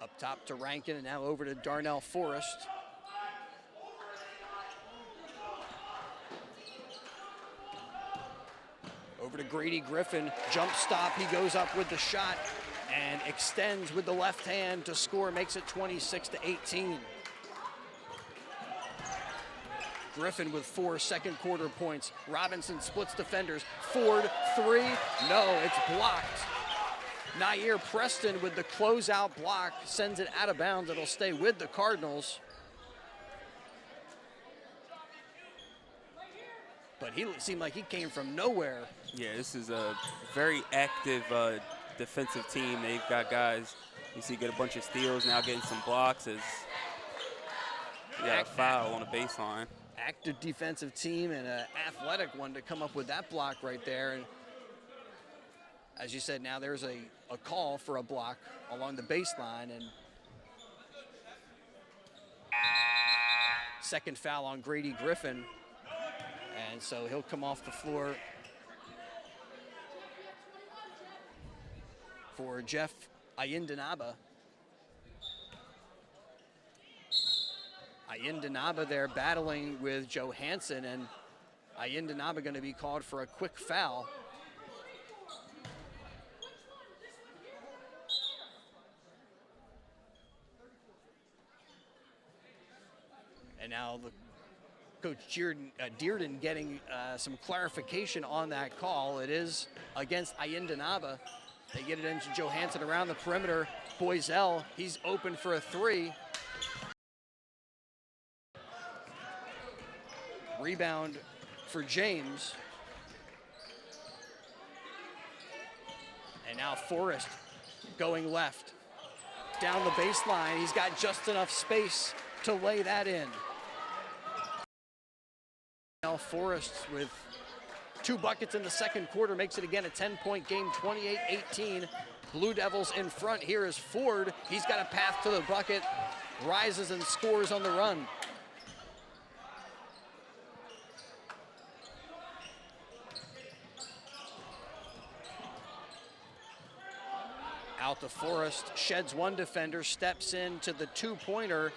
S2: Up top to Rankin, and now over to Darnell Forrest. Over to Grady Griffin, jump stop, he goes up with the shot and extends with the left hand to score, makes it 26-18. Griffin with 4 second quarter points. Robinson splits defenders. Ford, three, no, it's blocked. Nair Preston with the closeout block, sends it out of bounds. It'll stay with the Cardinals. But he seemed like he came from nowhere.
S3: Yeah, this is a very active defensive team. They've got guys, you see, get a bunch of steals, now getting some blocks as they got a foul on the baseline.
S2: Active defensive team and an athletic one to come up with that block right there. And as you said, now there's a call for a block along the baseline, and second foul on Grady Griffin. And so he'll come off the floor for Jeff Ayindanaba. Ayindanaba there battling with Johansson, and Ayindanaba going to be called for a quick foul. And now Coach Dearden getting some clarification on that call. It is against Ayindanaba. They get it into Johansson around the perimeter. Boyzell, he's open for a three. Rebound for James. And now Forrest going left. Down the baseline, he's got just enough space to lay that in. Now Forrest with 2 buckets in the second quarter makes it again a 10-point game, 28-18. Blue Devils in front. Here is Ford. He's got a path to the bucket, rises and scores on the run. Out to Forrest, sheds one defender, steps into the two-pointer.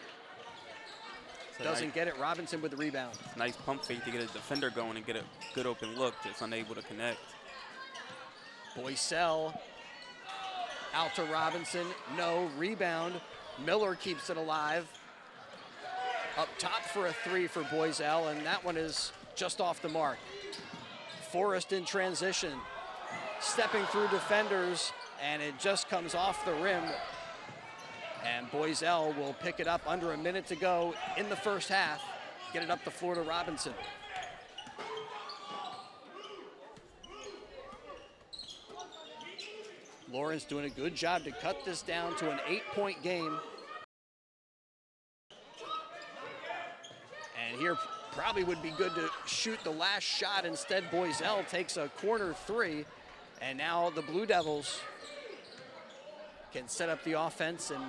S2: Doesn't get it. Robinson with the rebound.
S3: Nice pump fake to get a defender going and get a good open look, just unable to connect.
S2: Boycell out to Robinson. No, rebound. Miller keeps it alive. Up top for a three for Boycell, and that one is just off the mark. Forrest in transition, stepping through defenders, and it just comes off the rim. And Boycell will pick it up under a minute to go in the first half. Get it up the floor to Robinson. Lawrence doing a good job to cut this down to an 8-point game. And here probably would be good to shoot the last shot. Instead, Boycell takes a corner three. And now the Blue Devils can set up the offense and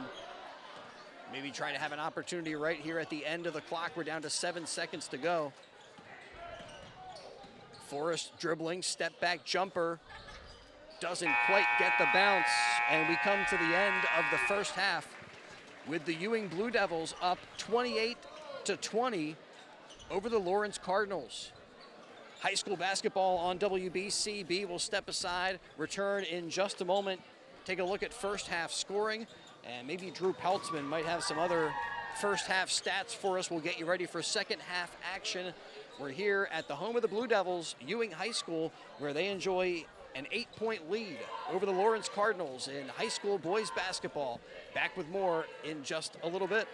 S2: maybe try to have an opportunity right here at the end of the clock. We're down to 7 seconds to go. Forrest dribbling, step back jumper. Doesn't quite get the bounce, and we come to the end of the first half with the Ewing Blue Devils up 28-20 over the Lawrence Cardinals. High school basketball on WBCB will step aside, return in just a moment, take a look at first half scoring, and maybe Drew Peltzman might have some other first half stats for us. We'll get you ready for second half action. We're here at the home of the Blue Devils, Ewing High School, where they enjoy an 8-point lead over the Lawrence Cardinals in high school boys basketball. Back with more in just a little bit.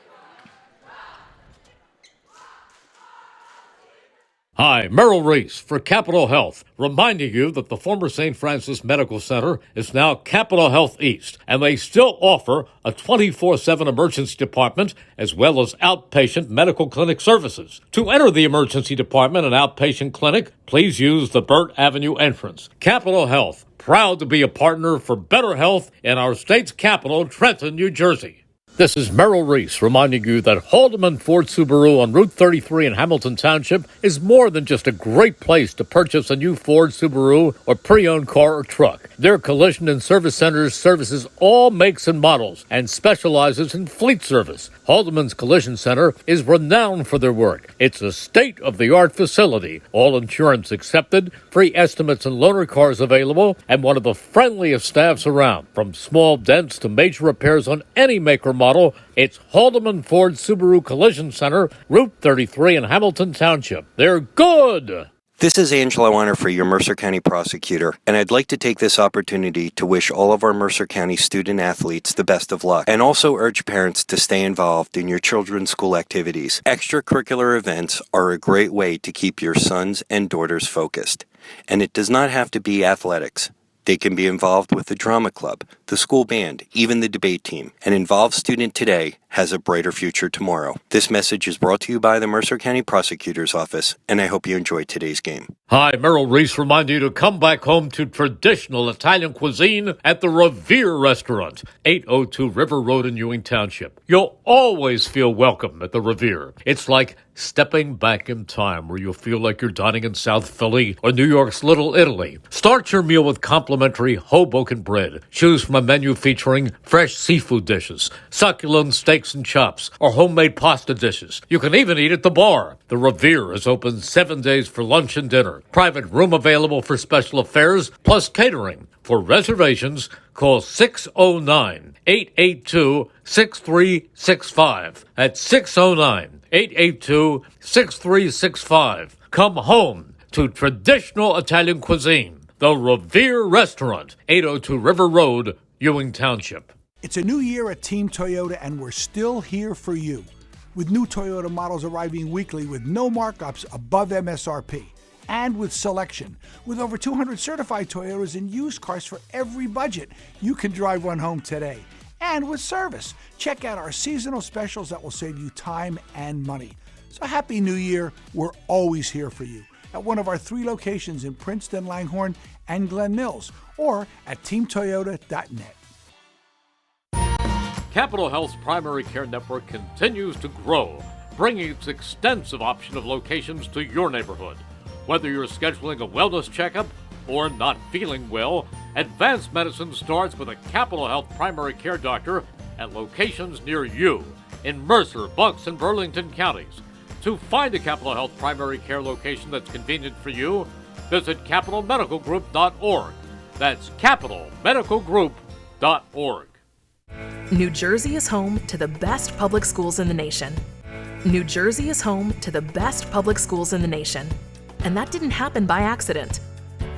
S1: Hi, Merrill Reese for Capital Health, reminding you that the former St. Francis Medical Center is now Capital Health East, and they still offer a 24/7 emergency department as well as outpatient medical clinic services. To enter the emergency department and outpatient clinic, please use the Burt Avenue entrance. Capital Health, proud to be a partner for better health in our state's capital, Trenton, New Jersey. This is Merrill Reese reminding you that Haldeman Ford Subaru on Route 33 in Hamilton Township is more than just a great place to purchase a new Ford Subaru or pre-owned car or truck. Their collision and service centers services all makes and models and specializes in fleet service. Haldeman's Collision Center is renowned for their work. It's a state-of-the-art facility, all insurance accepted, free estimates and loaner cars available, and one of the friendliest staffs around. From small dents to major repairs on any make or model, it's Haldeman Ford Subaru Collision Center, Route 33 in Hamilton Township. They're good!
S5: This is Angelo Weiner for your Mercer County prosecutor, and I'd like to take this opportunity to wish all of our Mercer County student athletes the best of luck, and also urge parents to stay involved in your children's school activities. Extracurricular events are a great way to keep your sons and daughters focused, and it does not have to be athletics. They can be involved with the drama club, the school band, even the debate team. An involved student today has a brighter future tomorrow. This message is brought to you by the Mercer County Prosecutor's Office, and I hope you enjoyed today's game.
S1: Hi, Merrill Reese reminding you to come back home to traditional Italian cuisine at the Revere Restaurant, 802 River Road in Ewing Township. You'll always feel welcome at the Revere. It's like stepping back in time where you'll feel like you're dining in South Philly or New York's Little Italy. Start your meal with complimentary Hoboken bread. Choose from a menu featuring fresh seafood dishes, succulent steaks and chops, or homemade pasta dishes. You can even eat at the bar. The Revere is open 7 days for lunch and dinner. Private room available for special affairs, plus catering. For reservations, call 609-882-6365. That's 609-882-6365. Come home to traditional Italian cuisine. The Revere Restaurant, 802 River Road, Ewing Township.
S6: It's a new year at Team Toyota, and we're still here for you. With new Toyota models arriving weekly with no markups above MSRP. And with selection. With over 200 certified Toyotas and used cars for every budget, you can drive one home today. And with service. Check out our seasonal specials that will save you time and money. So Happy New Year. We're always here for you at one of our 3 locations in Princeton, Langhorne, and Glen Mills, or at teamtoyota.net.
S1: Capital Health's primary care network continues to grow, bringing its extensive option of locations to your neighborhood. Whether you're scheduling a wellness checkup or not feeling well, advanced medicine starts with a Capital Health primary care doctor at locations near you in Mercer, Bucks, and Burlington counties. To find a Capital Health primary care location that's convenient for you, visit capitalmedicalgroup.org. That's capitalmedicalgroup.org.
S7: New Jersey is home to the best public schools in the nation. New Jersey is home to the best public schools in the nation. And that didn't happen by accident.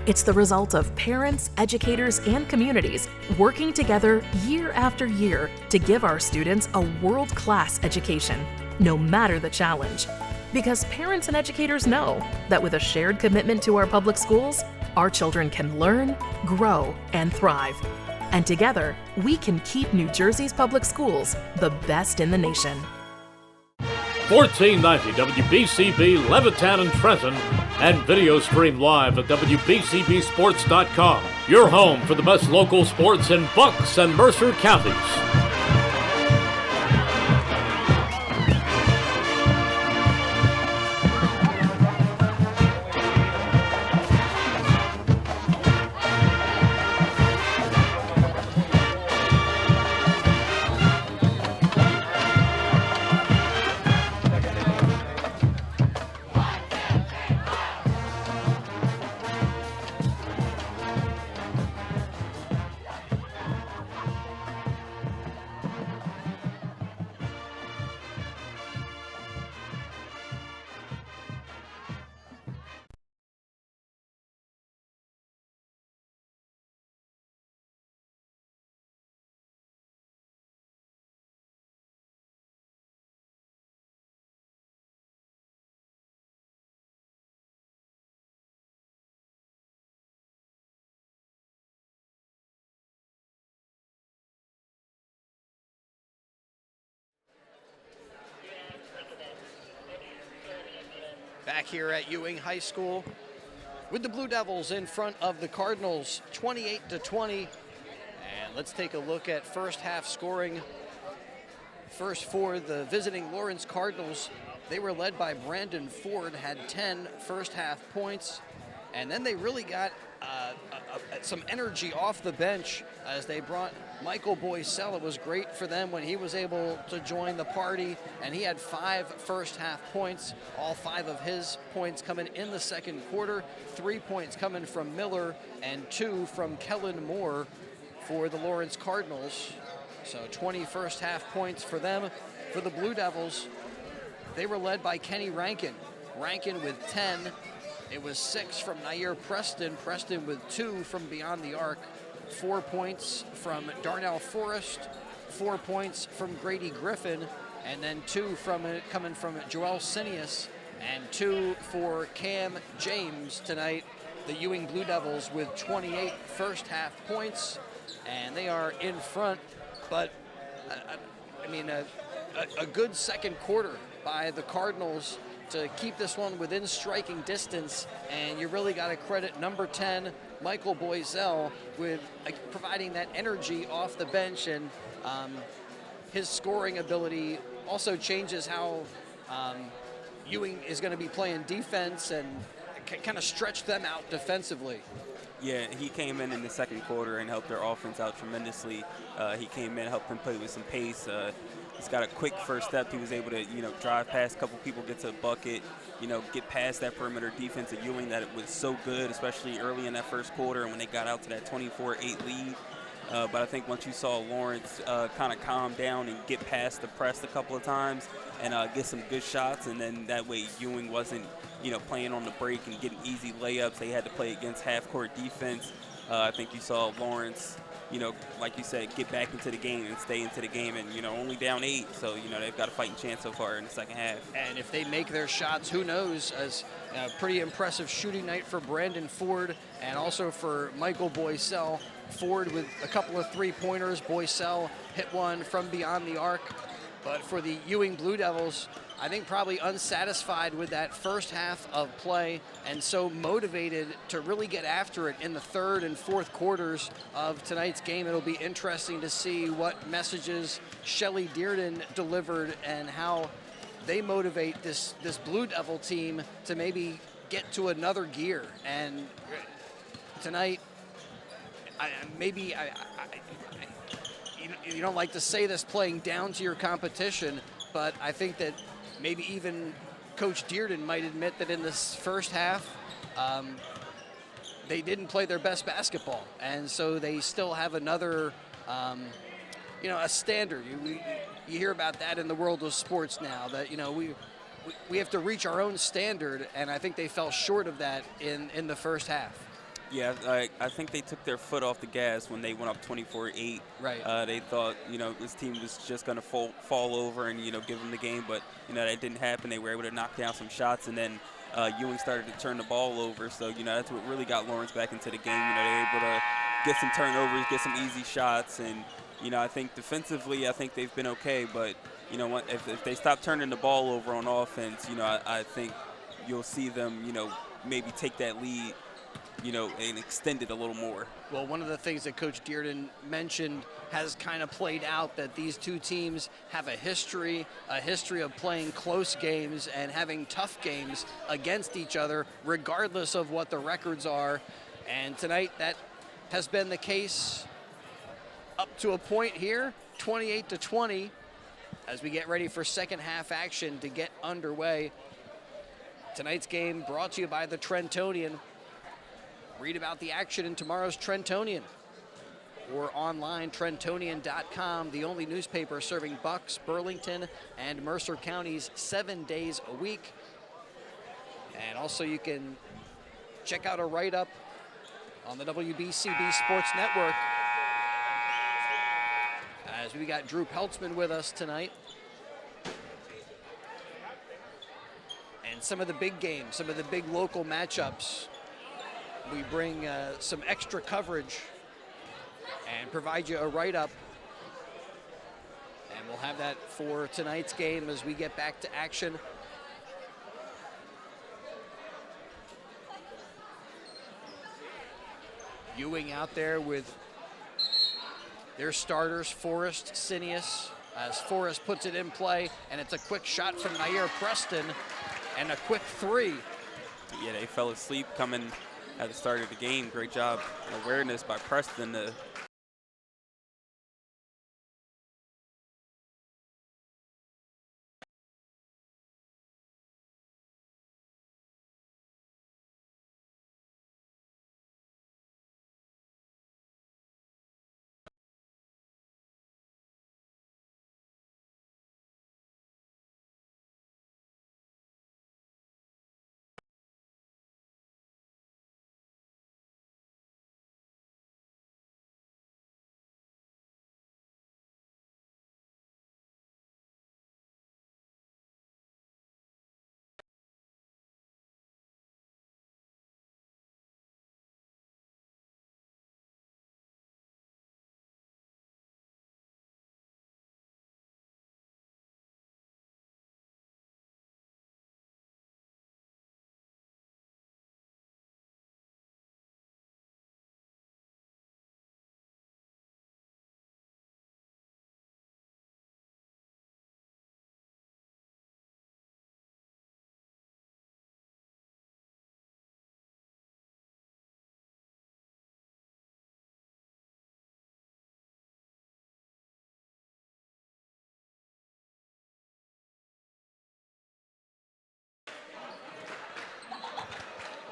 S7: It's the result of parents, educators, and communities working together year after year to give our students a world-class education, no matter the challenge. Because parents and educators know that with a shared commitment to our public schools, our children can learn, grow, and thrive. And together, we can keep New Jersey's public schools the best in the nation.
S1: 1490 WBCB Levittown and Trenton, and video stream live at WBCBsports.com. Your home for the best local sports in Bucks and Mercer counties.
S2: back here at Ewing High School with the Blue Devils in front of the Cardinals, 28-20. And let's take a look at first half scoring. First for the visiting Lawrence Cardinals, they were led by Brandon Ford, had 10 first half points. And then they really got some energy off the bench as they brought Michael Boycell. It was great for them when he was able to join the party, and he had 5 first half points. All 5 of his points coming in the second quarter. 3 points coming from Miller and 2 from Kellen Moore for the Lawrence Cardinals. So 20 first half points for them. For the Blue Devils, they were led by Kenny Rankin. Rankin with 10. It was 6 from Nair Preston. Preston with 2 from beyond the arc. 4 points from Darnell Forrest. 4 points from Grady Griffin. And then 2 coming from Joel Sinius. And 2 for Cam James tonight. The Ewing Blue Devils with 28 first half points. And they are in front. But, a good second quarter by the Cardinals to keep this one within striking distance, and you really got to credit number 10, Michael Boycell, with providing that energy off the bench, and his scoring ability also changes how Ewing is going to be playing defense and kind of stretch them out defensively.
S3: Yeah, he came in the second quarter and helped their offense out tremendously. He came in, helped them play with some pace. He's got a quick first step. He was able to, drive past a couple people, get to the bucket, get past that perimeter defense of Ewing that it was so good, especially early in that first quarter and when they got out to that 24-8 lead. But I think once you saw Lawrence kind of calm down and get past the press a couple of times and get some good shots, and then that way Ewing wasn't, playing on the break and getting easy layups. They had to play against half-court defense. I think you saw Lawrence, like you said, get back into the game and stay into the game, and, only down 8. So, they've got a fighting chance so far in the second half.
S2: And if they make their shots, who knows? As a pretty impressive shooting night for Brandon Ford and also for Michael Boycell. Ford with a couple of three-pointers. Boycell hit one from beyond the arc. But for the Ewing Blue Devils, I think probably unsatisfied with that first half of play and so motivated to really get after it in the third and fourth quarters of tonight's game. It'll be interesting to see what messages Shelley Dearden delivered and how they motivate this Blue Devil team to maybe get to another gear. And tonight, you don't like to say this playing down to your competition, but I think that maybe even Coach Dearden might admit that in this first half, they didn't play their best basketball. And so they still have another, a standard. You hear about that in the world of sports now, that, we have to reach our own standard, and I think they fell short of that in the first half.
S3: Yeah, I think they took their foot off the gas when they went up 24-8.
S2: Right.
S3: They thought, this team was just going to fall over and, give them the game. But, that didn't happen. They were able to knock down some shots, and then Ewing started to turn the ball over. So, that's what really got Lawrence back into the game. They were able to get some turnovers, get some easy shots. And, I think defensively, I think they've been okay. But, if they stop turning the ball over on offense, I think you'll see them, maybe take that lead, and extend it a little more.
S2: Well, one of the things that Coach Dearden mentioned has kind of played out, that these two teams have a history of playing close games and having tough games against each other, regardless of what the records are. And tonight, that has been the case up to a point here, 28-20, as we get ready for second half action to get underway. Tonight's game brought to you by the Trentonian. Read about the action in tomorrow's Trentonian or online, Trentonian.com, the only newspaper serving Bucks, Burlington, and Mercer counties 7 days a week. And also you can check out a write-up on the WBCB Sports Network, as we got Drew Peltzman with us tonight. And some of the big games, some of the big local matchups, we bring some extra coverage and provide you a write-up. And we'll have that for tonight's game as we get back to action. Ewing out there with their starters, Forrest, Sinius, as Forrest puts it in play, and it's a quick shot from Nair Preston, and a quick three.
S3: Yeah, they fell asleep coming at the start of the game. Great job, awareness by Preston to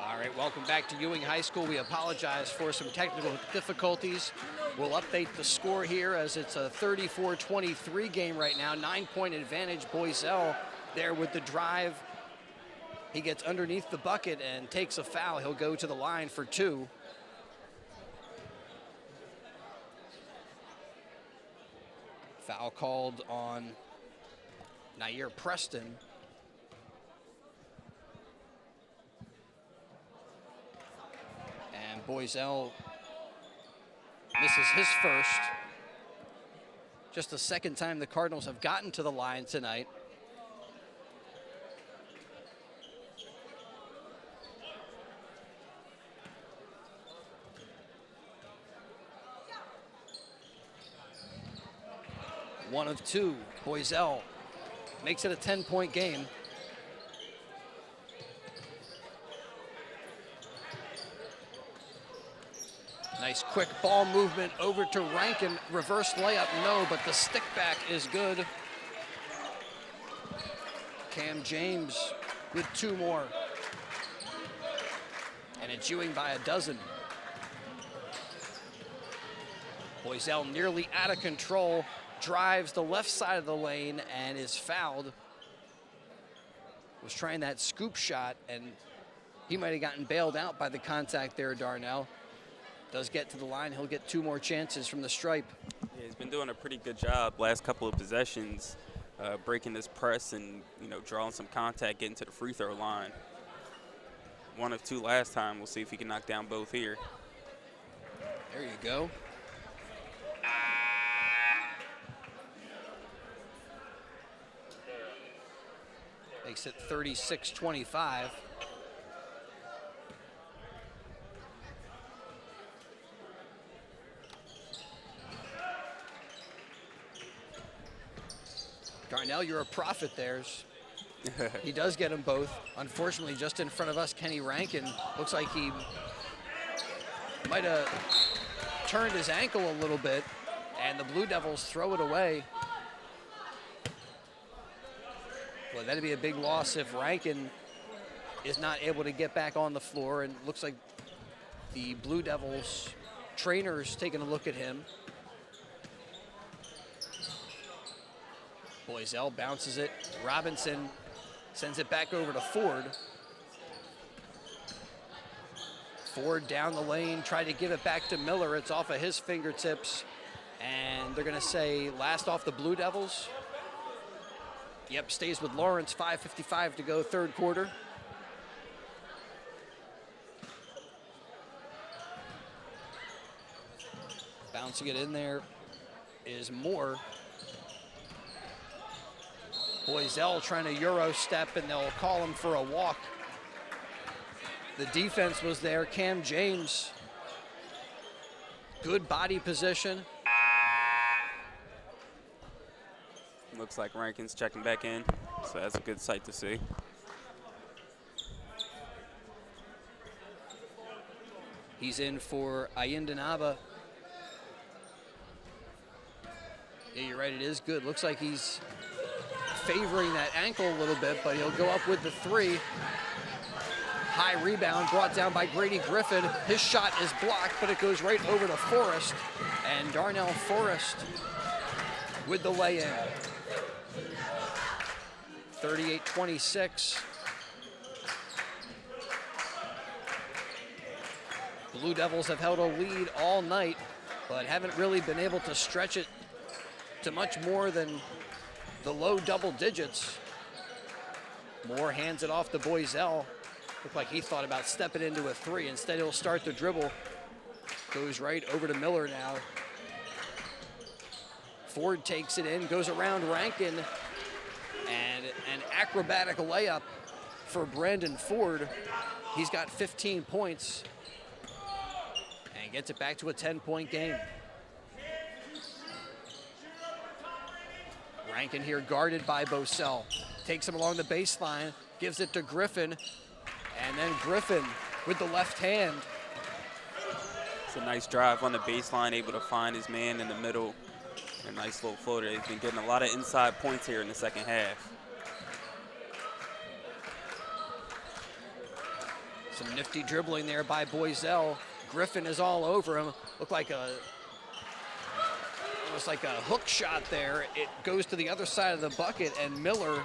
S2: All right, welcome back to Ewing High School. We apologize for some technical difficulties. We'll update the score here as it's a 34-23 game right now. 9-point advantage, Boiselle there with the drive. He gets underneath the bucket and takes a foul. He'll go to the line for two. Foul called on Nair Preston. And Boiselle misses his first. Just the second time the Cardinals have gotten to the line tonight. One of two. Boiselle makes it a 10-point game. Nice quick ball movement over to Rankin. Reverse layup, no, but the stick back is good. Cam James with two more. And it's Ewing by a dozen. Boiselle nearly out of control. Drives the left side of the lane and is fouled. Was trying that scoop shot, and he might have gotten bailed out by the contact there, Darnell. Does get to the line. He'll get two more chances from the stripe.
S3: Yeah, he's been doing a pretty good job last couple of possessions, breaking this press and, drawing some contact, getting to the free throw line. One of two last time. We'll see if he can knock down both here.
S2: There you go. Makes it 36-25. Darnell, you're a prophet there. He does get them both. Unfortunately, just in front of us, Kenny Rankin looks like he might have turned his ankle a little bit, and the Blue Devils throw it away. Well, that'd be a big loss if Rankin is not able to get back on the floor, and looks like the Blue Devils trainers taking a look at him. Boiselle bounces it. Robinson sends it back over to Ford. Ford down the lane, tried to give it back to Miller. It's off of his fingertips, and they're going to say last off the Blue Devils. Yep, stays with Lawrence. 5:55 to go, third quarter. Bouncing it in there is Moore. Boiselle trying to Euro step, and they'll call him for a walk. The defense was there. Cam James Good body position.
S3: Looks like Rankin's checking back in, so that's a good sight to see.
S2: He's in for Ayindanaba. Yeah, you're right, it is good. Looks like he's favoring that ankle a little bit, but he'll go up with the 3. High rebound brought down by Grady Griffin. His shot is blocked, but it goes right over to Forrest. And Darnell Forrest with the lay-in. 38-26. Blue Devils have held a lead all night, but haven't really been able to stretch it to much more than the low double digits. Moore hands it off to Boiselle. Looked like he thought about stepping into a 3. Instead, he'll start the dribble. Goes right over to Miller now. Ford takes it in, goes around Rankin, and an acrobatic layup for Brandon Ford. He's got 15 points and gets it back to a 10-point game. Rankin here guarded by Bosell. Takes him along the baseline, gives it to Griffin, and then Griffin with the left hand.
S3: It's a nice drive on the baseline, able to find his man in the middle. A nice little floater. He's been getting a lot of inside points here in the second half.
S2: Some nifty dribbling there by Boiselle. Griffin is all over him. Looked like it was like a hook shot there. It goes to the other side of the bucket, and Miller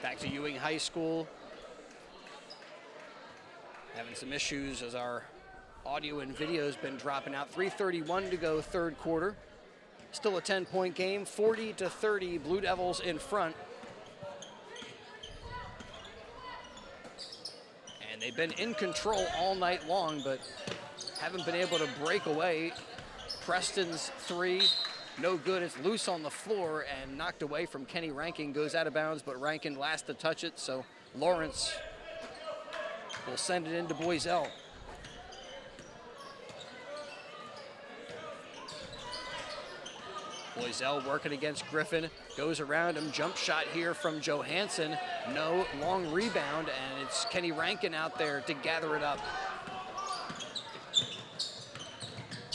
S2: back to Ewing High School. Having some issues as our audio and video has been dropping out. 3:31 to go, third quarter. Still a 10-point game, 40-30, Blue Devils in front. And they've been in control all night long, but haven't been able to break away. Preston's 3, no good. It's loose on the floor and knocked away from Kenny Rankin. Goes out of bounds, but Rankin last to touch it, so Lawrence will send it into Boiselle. Boiselle working against Griffin, goes around him, jump shot here from Johansson, no, long rebound, and it's Kenny Rankin out there to gather it up.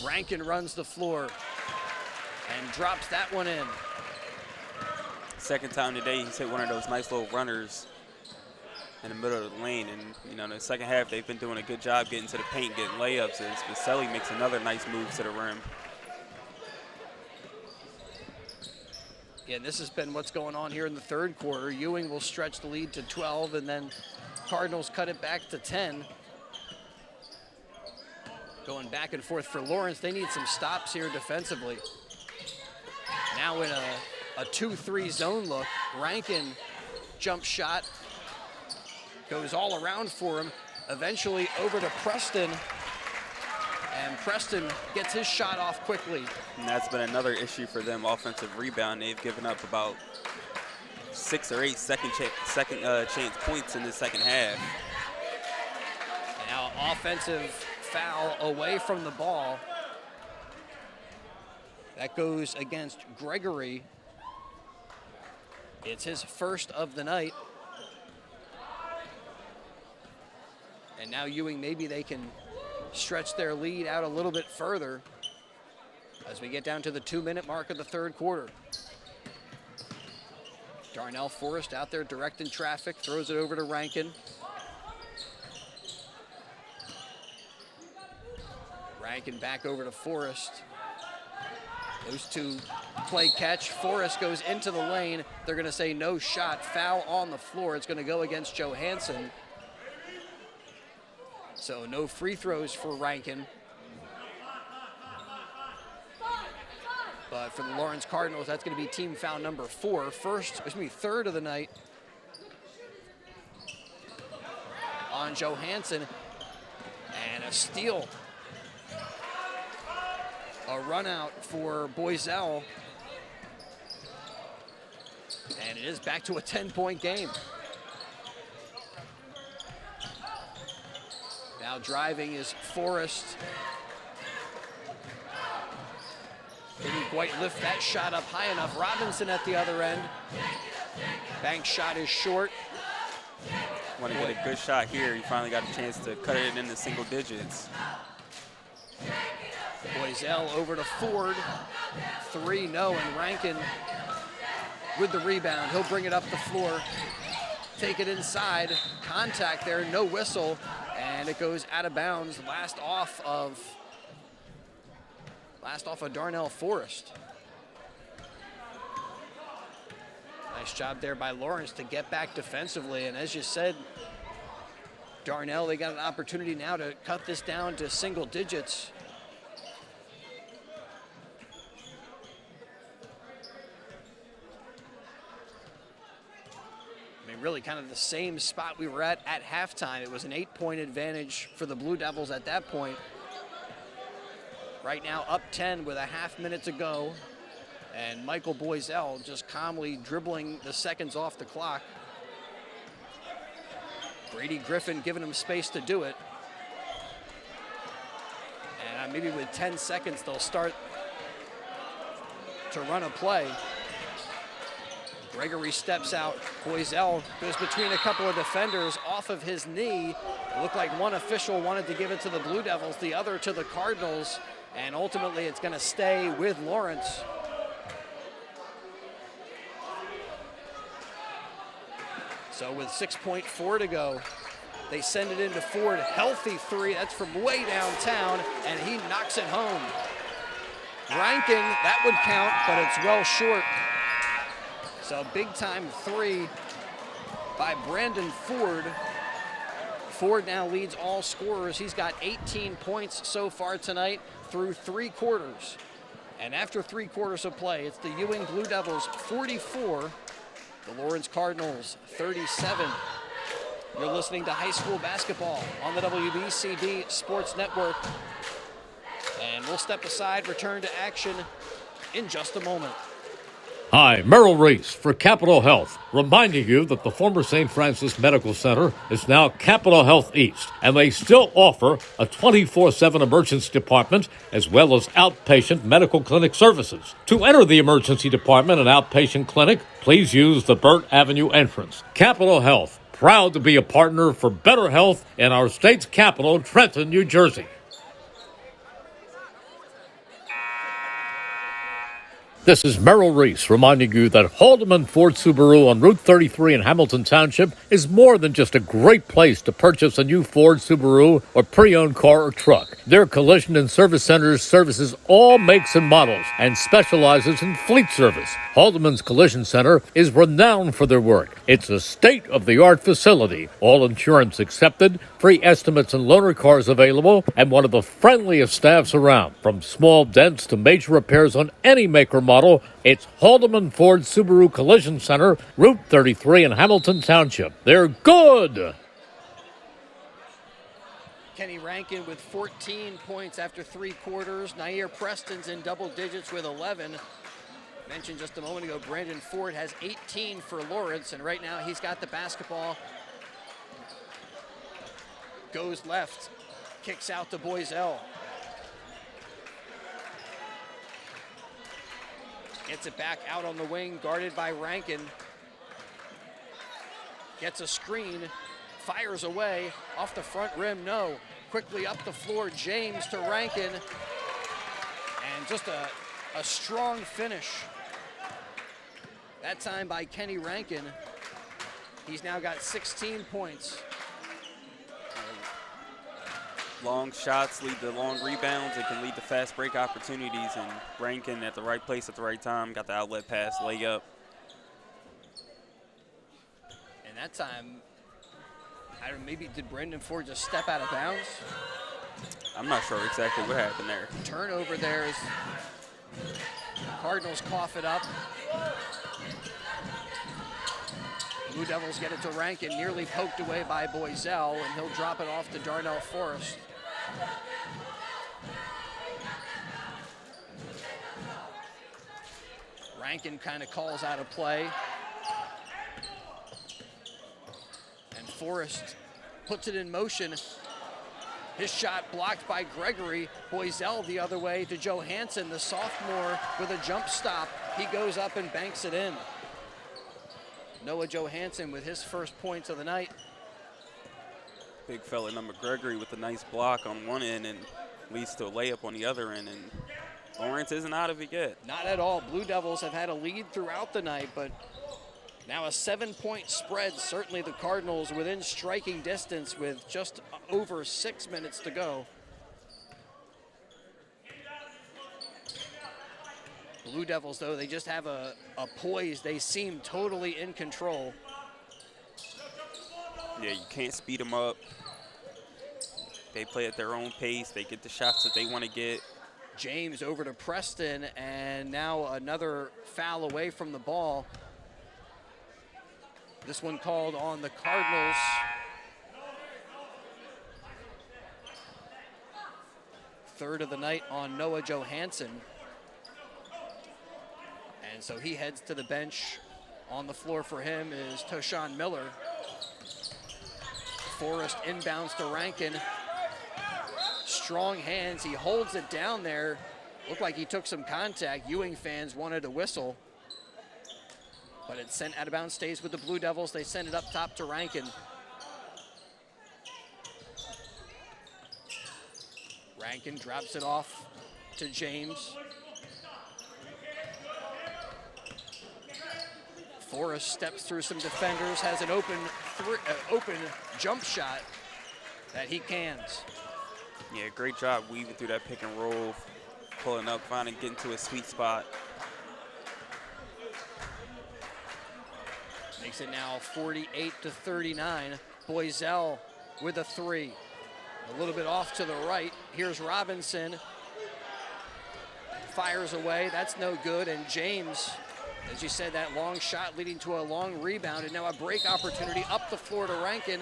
S2: Rankin runs the floor and drops that one in.
S3: Second time today, he's hit one of those nice little runners in the middle of the lane, and in the second half, they've been doing a good job getting to the paint, getting layups, as Vaselli makes another nice move to the rim.
S2: Yeah, this has been what's going on here in the third quarter. Ewing will stretch the lead to 12, and then Cardinals cut it back to 10. Going back and forth for Lawrence. They need some stops here defensively. Now in a 2-3 zone look. Rankin jump shot. Goes all around for him. Eventually over to Preston. And Preston gets his shot off quickly.
S3: And that's been another issue for them, offensive rebound. They've given up about 6 or 8 second chance points in the second half.
S2: And now offensive foul away from the ball. That goes against Gregory. It's his first of the night. And now Ewing, maybe they can stretch their lead out a little bit further. as we get down to the 2-minute mark of the third quarter. Darnell Forrest out there directing traffic, throws it over to Rankin. Rankin back over to Forrest. Those two play catch. Forrest goes into the lane. They're going to say no shot, foul on the floor. It's going to go against Johansson. So no free throws for Rankin. But for the Lawrence Cardinals, that's going to be team foul number 4. Third of the night on Johansson. And a steal. A run out for Boiselle. And it is back to a 10-point game. Now driving is Forrest. Didn't quite lift that shot up high enough. Robinson at the other end. Banks shot is short.
S3: Want to get a good shot here. He finally got a chance to cut it into single digits.
S2: Boiselle over to Ford. 3, no, and Rankin with the rebound. He'll bring it up the floor. Take it inside. Contact there, no whistle, and it goes out of bounds. Last off of Darnell Forrest. Nice job there by Lawrence to get back defensively, and as you said, Darnell, they got an opportunity now to cut this down to single digits. I mean, really kind of the same spot we were at halftime. It was an 8-point advantage for the Blue Devils at that point. Right now up 10 with a half minute to go. And Michael Boiselle just calmly dribbling the seconds off the clock. Brady Griffin giving him space to do it. And maybe with 10 seconds, they'll start to run a play. Gregory steps out. Boiselle goes between a couple of defenders off of his knee. It looked like one official wanted to give it to the Blue Devils, the other to the Cardinals. And ultimately, it's going to stay with Lawrence. So with 6.4 to go, they send it into Ford. Healthy 3, that's from way downtown, and he knocks it home. Ranking, that would count, but it's well short. So big time 3 by Brandon Ford. Ford now leads all scorers. He's got 18 points so far tonight through 3 quarters. And after 3 quarters of play, it's the Ewing Blue Devils 44, the Lawrence Cardinals 37. You're listening to high school basketball on the WBCB Sports Network. And we'll step aside, return to action in just a moment.
S1: Hi, Merrill Reese for Capital Health, reminding you that the former St. Francis Medical Center is now Capital Health East, and they still offer a 24/7 emergency department as well as outpatient medical clinic services. To enter the emergency department and outpatient clinic, please use the Burt Avenue entrance. Capital Health, proud to be a partner for better health in our state's capital, Trenton, New Jersey. This is Merrill Reese reminding you that Haldeman Ford Subaru on Route 33 in Hamilton Township is more than just a great place to purchase a new Ford Subaru or pre-owned car or truck. Their collision and service centers services all makes and models and specializes in fleet service. Haldeman's Collision Center is renowned for their work. It's a state-of-the-art facility, all insurance accepted, free estimates and loaner cars available, and one of the friendliest staffs around. From small dents to major repairs on any make or model, it's Haldeman Ford Subaru Collision Center, Route 33 in Hamilton Township. They're good!
S2: Kenny Rankin with 14 points after 3 quarters. Nair Preston's in double digits with 11. Mentioned just a moment ago, Brandon Ford has 18 for Lawrence, and right now he's got the basketball. Goes left, kicks out to Boiselle. Gets it back out on the wing, guarded by Rankin. Gets a screen, fires away, off the front rim, no. Quickly up the floor, James to Rankin. And just a strong finish. That time by Kenny Rankin. He's now got 16 points.
S3: Long shots lead to long rebounds. It can lead to fast break opportunities, and Rankin at the right place at the right time, got the outlet pass, layup.
S2: And that time, I don't know, maybe did Brendan Ford just step out of bounds?
S3: I'm not sure exactly what happened there.
S2: Turnover there as Cardinals cough it up. Blue Devils get it to Rankin, nearly poked away by Boiselle, and he'll drop it off to Darnell Forrest. Rankin kind of calls out of play. And Forrest puts it in motion. His shot blocked by Gregory. Boiselle the other way to Johansson, the sophomore, with a jump stop. He goes up and banks it in. Noah Johansson with his first points of the night.
S3: Big fella number Gregory with a nice block on one end and leads to a layup on the other end, and Lawrence isn't out of it yet.
S2: Not at all. Blue Devils have had a lead throughout the night, but now a 7-point spread. Certainly the Cardinals within striking distance with just over 6 minutes to go. Blue Devils, though, they just have a poise. They seem totally in control.
S3: Yeah, you can't speed them up. They play at their own pace. They get the shots that they want to get.
S2: James over to Preston, and now another foul away from the ball. This one called on the Cardinals. Third of the night on Noah Johansson. And so he heads to the bench. On the floor for him is Toshawn Miller. Forrest inbounds to Rankin. Strong hands, he holds it down there. Looked like he took some contact. Ewing fans wanted a whistle. But it's sent out of bounds, stays with the Blue Devils. They send it up top to Rankin. Rankin drops it off to James. Forrest steps through some defenders, has an open jump shot that he cans.
S3: Yeah, great job weaving through that pick and roll, pulling up, finding, getting to a sweet spot.
S2: Makes it now 48-39. Boiselle with a three. A little bit off to the right. Here's Robinson. Fires away, that's no good. And James, as you said, that long shot leading to a long rebound, and now a break opportunity up the floor to Rankin.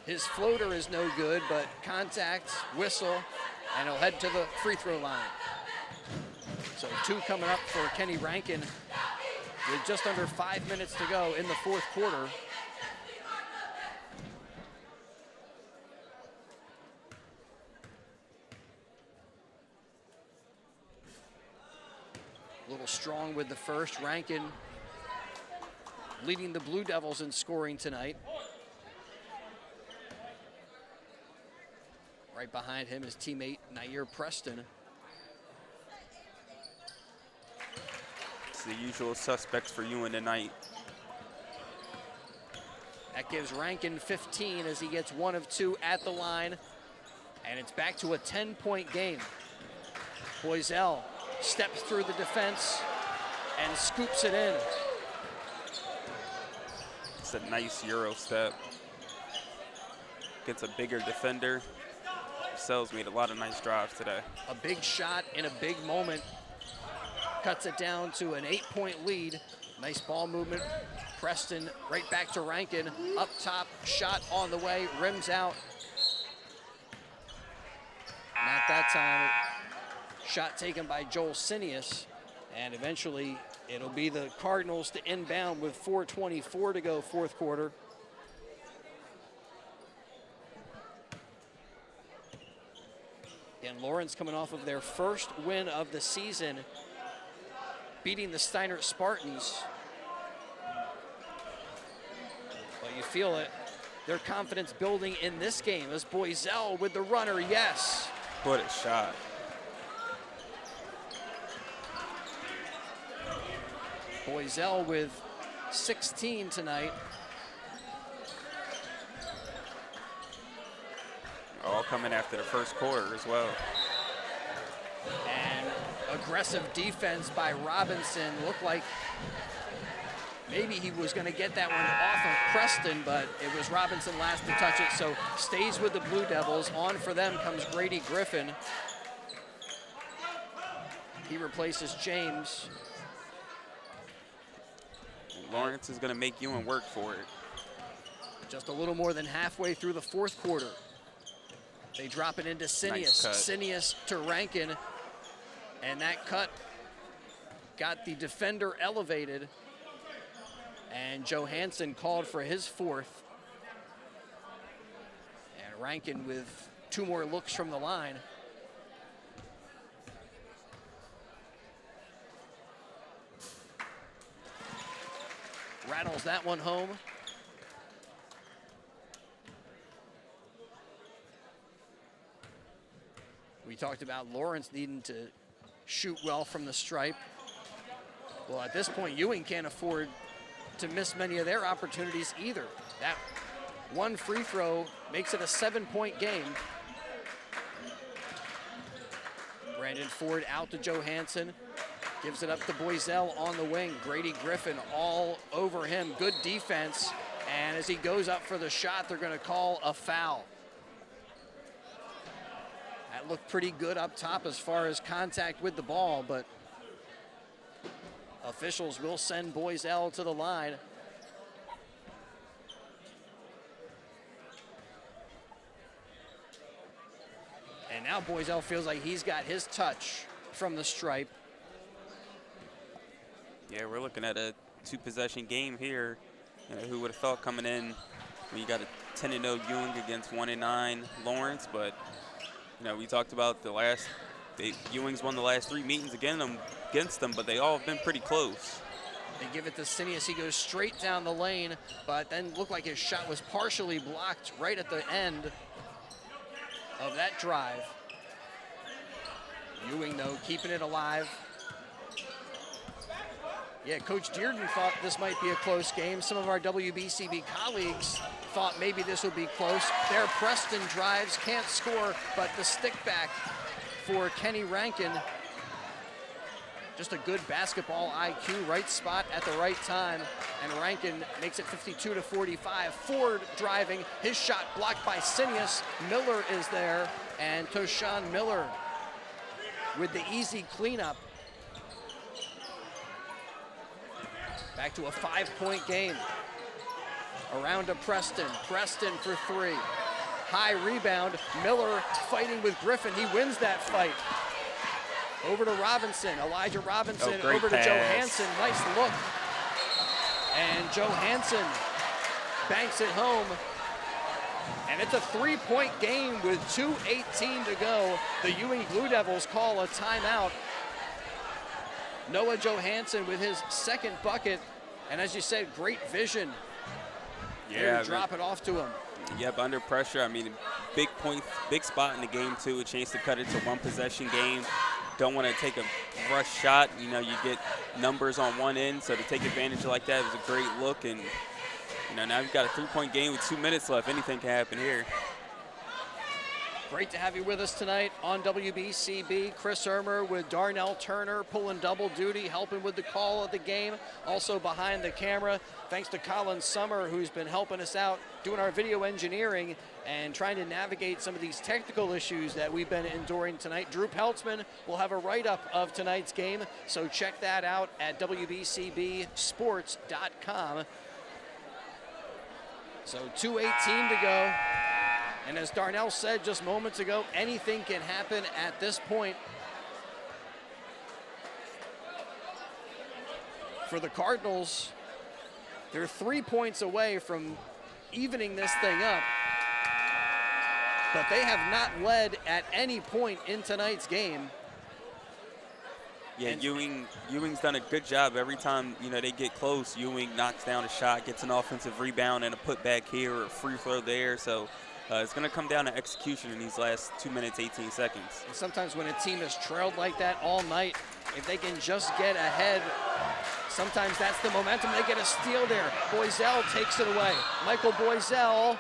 S2: His floater is no good, but contact, whistle, and he'll head to the free throw line. So two coming up for Kenny Rankin with just under 5 minutes to go in the fourth quarter. A little strong with the first. Rankin leading the Blue Devils in scoring tonight. Right behind him is teammate Nair Preston.
S3: It's the usual suspects for Ewing tonight.
S2: That gives Rankin 15 as he gets 1 of 2 at the line. And it's back to a 10-point game. Boiselle steps through the defense and scoops it in.
S3: It's a nice Euro step. Gets a bigger defender. Sells made a lot of nice drives today.
S2: A big shot in a big moment. Cuts it down to an 8-point lead. Nice ball movement. Preston right back to Rankin. Up top, shot on the way, rims out. Not that time. Shot taken by Joel Sinius. And eventually it'll be the Cardinals to inbound with 4:24 to go, fourth quarter. And Lawrence coming off of their first win of the season, beating the Steinert Spartans. But you feel it, their confidence building in this game as Boiselle with the runner, yes.
S3: What a shot.
S2: Boiselle with 16 tonight.
S3: All coming after the first quarter as well.
S2: And aggressive defense by Robinson. Looked like maybe he was going to get that one off of Preston, but it was Robinson last to touch it, so stays with the Blue Devils. On for them comes Grady Griffin. He replaces James.
S3: And Lawrence is going to make Ewing work for it.
S2: Just a little more than halfway through the fourth quarter. They drop it into Sinius.
S3: Nice cut.
S2: Sinius to Rankin. And that cut got the defender elevated. And Johansson called for his fourth. And Rankin with 2 more looks from the line. Rattles that one home. We talked about Lawrence needing to shoot well from the stripe. Well, at this point, Ewing can't afford to miss many of their opportunities either. That one free throw makes it a 7-point game. Brandon Ford out to Johansson. Gives it up to Boiselle on the wing. Grady Griffin all over him. Good defense. And as he goes up for the shot, they're going to call a foul. That looked pretty good up top as far as contact with the ball, but officials will send Boiselle to the line. And now Boiselle feels like he's got his touch from the stripe.
S3: Yeah, we're looking at a 2-possession game here. You know, who would have thought coming in when you got a 10-0 Ewing against 1-9 Lawrence, but you know, we talked about Ewing's won the last 3 meetings against them, but they all have been pretty close.
S2: They give it to Sinius. He goes straight down the lane, but then looked like his shot was partially blocked right at the end of that drive. Ewing, though, keeping it alive. Yeah, Coach Dearden thought this might be a close game. Some of our WBCB colleagues thought maybe this would be close. There, Preston drives, can't score, but the stick back for Kenny Rankin. Just a good basketball IQ, right spot at the right time, and Rankin makes it 52-45. Ford driving, his shot blocked by Sinius. Miller is there, and Toshawn Miller with the easy cleanup. Back to a 5-point game. Around to Preston. Preston for 3. High rebound. Miller fighting with Griffin. He wins that fight. Over to Robinson. Elijah Robinson over to
S3: pass.
S2: Johansson. Nice look. And Johansson banks it home. And it's a 3-point game with 2:18 to go. The Ewing Blue Devils call a timeout. Noah Johansson with his second bucket. And as you said, great vision.
S3: Yeah,
S2: drop it off to him.
S3: Yep, under pressure. I mean, big point, big spot in the game, too. A chance to cut it to 1-possession game. Don't want to take a rush shot. You know, you get numbers on one end, so to take advantage like that was a great look. And, you know, now you've got a 3-point game with 2 minutes left. Anything can happen here.
S2: Great to have you with us tonight on WBCB. Chris Ermer with Darnell Turner pulling double duty, helping with the call of the game. Also behind the camera, thanks to Colin Summer, who's been helping us out, doing our video engineering and trying to navigate some of these technical issues that we've been enduring tonight. Drew Peltzman will have a write-up of tonight's game, so check that out at WBCBsports.com. So 2:18 to go. And as Darnell said just moments ago, anything can happen at this point. For the Cardinals, they're 3 points away from evening this thing up. But they have not led at any point in tonight's game.
S3: Yeah, Ewing's done a good job. Every time, you know, they get close, Ewing knocks down a shot, gets an offensive rebound and a putback here or a free throw there. So It's going to come down to execution in these last 2 minutes, 18 seconds.
S2: And sometimes when a team has trailed like that all night, if they can just get ahead, sometimes that's the momentum. They get a steal there. Boiselle takes it away. Michael Boiselle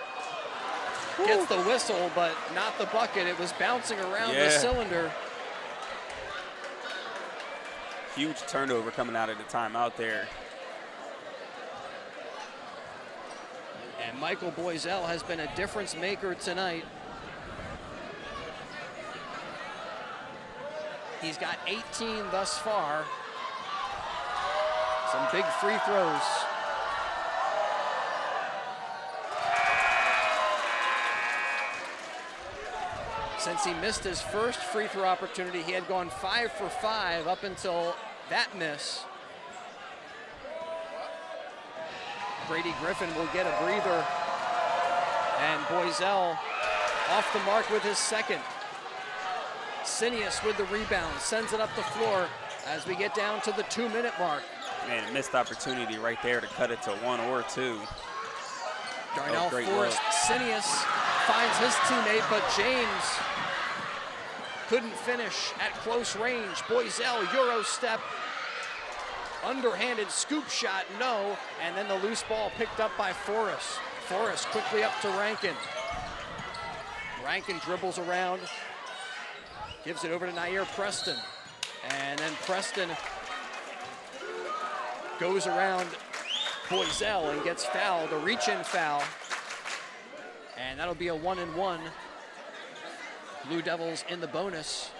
S2: gets the whistle, but not the bucket. It was bouncing around the cylinder.
S3: Huge turnover coming out of the timeout there.
S2: And Michael Boiselle has been a difference maker tonight. He's got 18 thus far. Some big free throws. Since he missed his first free throw opportunity, he had gone 5 for 5 up until that miss. Brady Griffin will get a breather. And Boiselle off the mark with his second. Sinius with the rebound, sends it up the floor as we get down to the 2-minute mark.
S3: Man, a missed opportunity right there to cut it to 1 or 2.
S2: Darnell
S3: great
S2: Forrest,
S3: look.
S2: Sinius finds his teammate, but James couldn't finish at close range. Boiselle, Euro step, underhanded scoop shot, no, and then the loose ball picked up by Forrest. Forrest quickly up to Rankin. Rankin dribbles around, gives it over to Nair Preston, and then Preston goes around Boiselle and gets fouled, a reach-in foul, and that'll be a 1-and-1. Blue Devils in the bonus.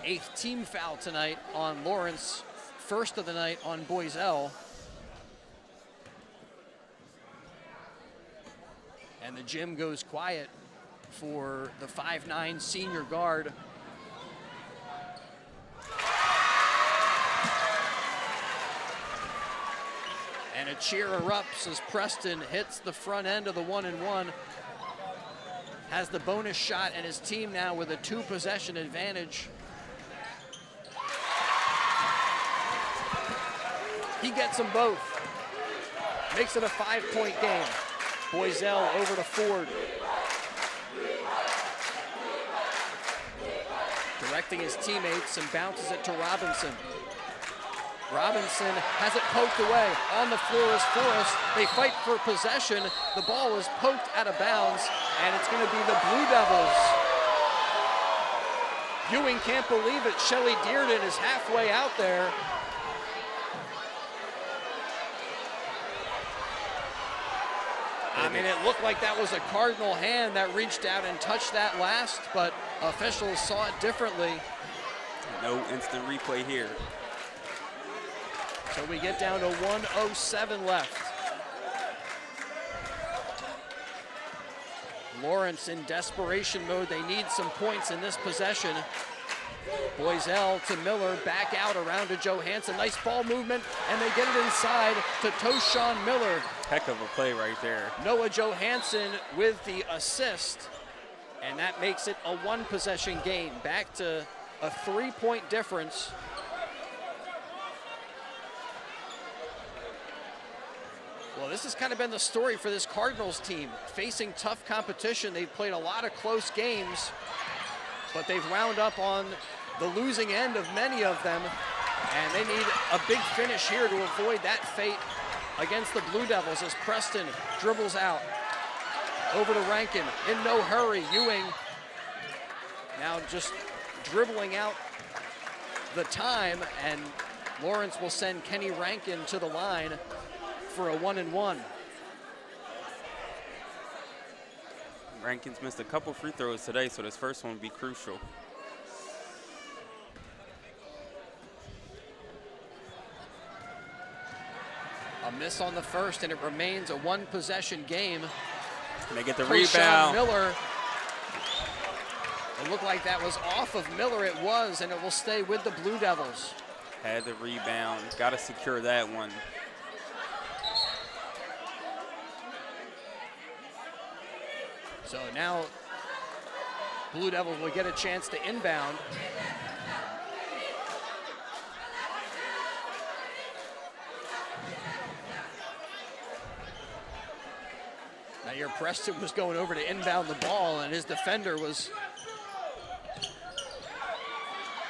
S2: 8th team foul tonight on Lawrence, first of the night on Boiselle. And the gym goes quiet for the 5'9" senior guard. And a cheer erupts as Preston hits the front end of the 1-and-1. Has the bonus shot, and his team now with a 2-possession advantage. He gets them both. Makes it a 5-point game. Boiselle over to Ford. Directing his teammates and bounces it to Robinson. Robinson has it poked away. On the floor is Forrest. They fight for possession. The ball is poked out of bounds, and it's going to be the Blue Devils. Ewing can't believe it. Shelley Dearden is halfway out there. I mean, it looked like that was a Cardinal hand that reached out and touched that last, but officials saw it differently.
S3: No instant replay here.
S2: So we get down to 1:07 left. Lawrence in desperation mode. They need some points in this possession. Boiselle to Miller, back out around to Johansson. Nice ball movement, and they get it inside to Toshawn Miller.
S3: Heck of a play right there.
S2: Noah Johansson with the assist, and that makes it a 1-possession game. Back to a 3-point difference. Well, this has kind of been the story for this Cardinals team. Facing tough competition, they've played a lot of close games, but they've wound up on the losing end of many of them, and they need a big finish here to avoid that fate against the Blue Devils as Preston dribbles out. Over to Rankin, in no hurry, Ewing now just dribbling out the time, and Lawrence will send Kenny Rankin to the line for a 1-and-1.
S3: Rankin's missed a couple free throws today, so this first one will be crucial.
S2: A miss on the first, and it remains a 1-possession game.
S3: And they get the
S2: Toshawn
S3: rebound.
S2: Miller. It looked like that was off of Miller. It was, and it will stay with the Blue Devils.
S3: Had the rebound. Got to secure that one.
S2: So now Blue Devils will get a chance to inbound. Nair Preston was going over to inbound the ball, and his defender was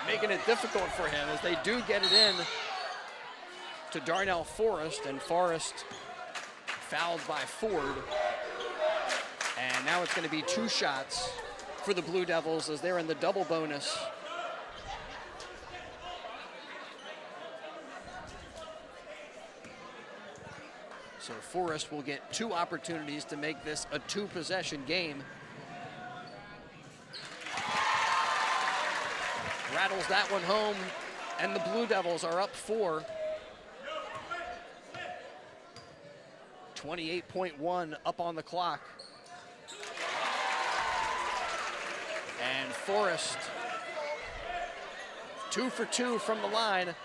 S2: making it difficult for him as they do get it in to Darnell Forrest, and Forrest fouled by Ford. And now it's going to be 2 shots for the Blue Devils as they're in the double bonus. So Forrest will get 2 opportunities to make this a 2-possession game. Rattles that one home, and the Blue Devils are up 4. 28.1 up on the clock. And Forrest, 2 for 2 from the line.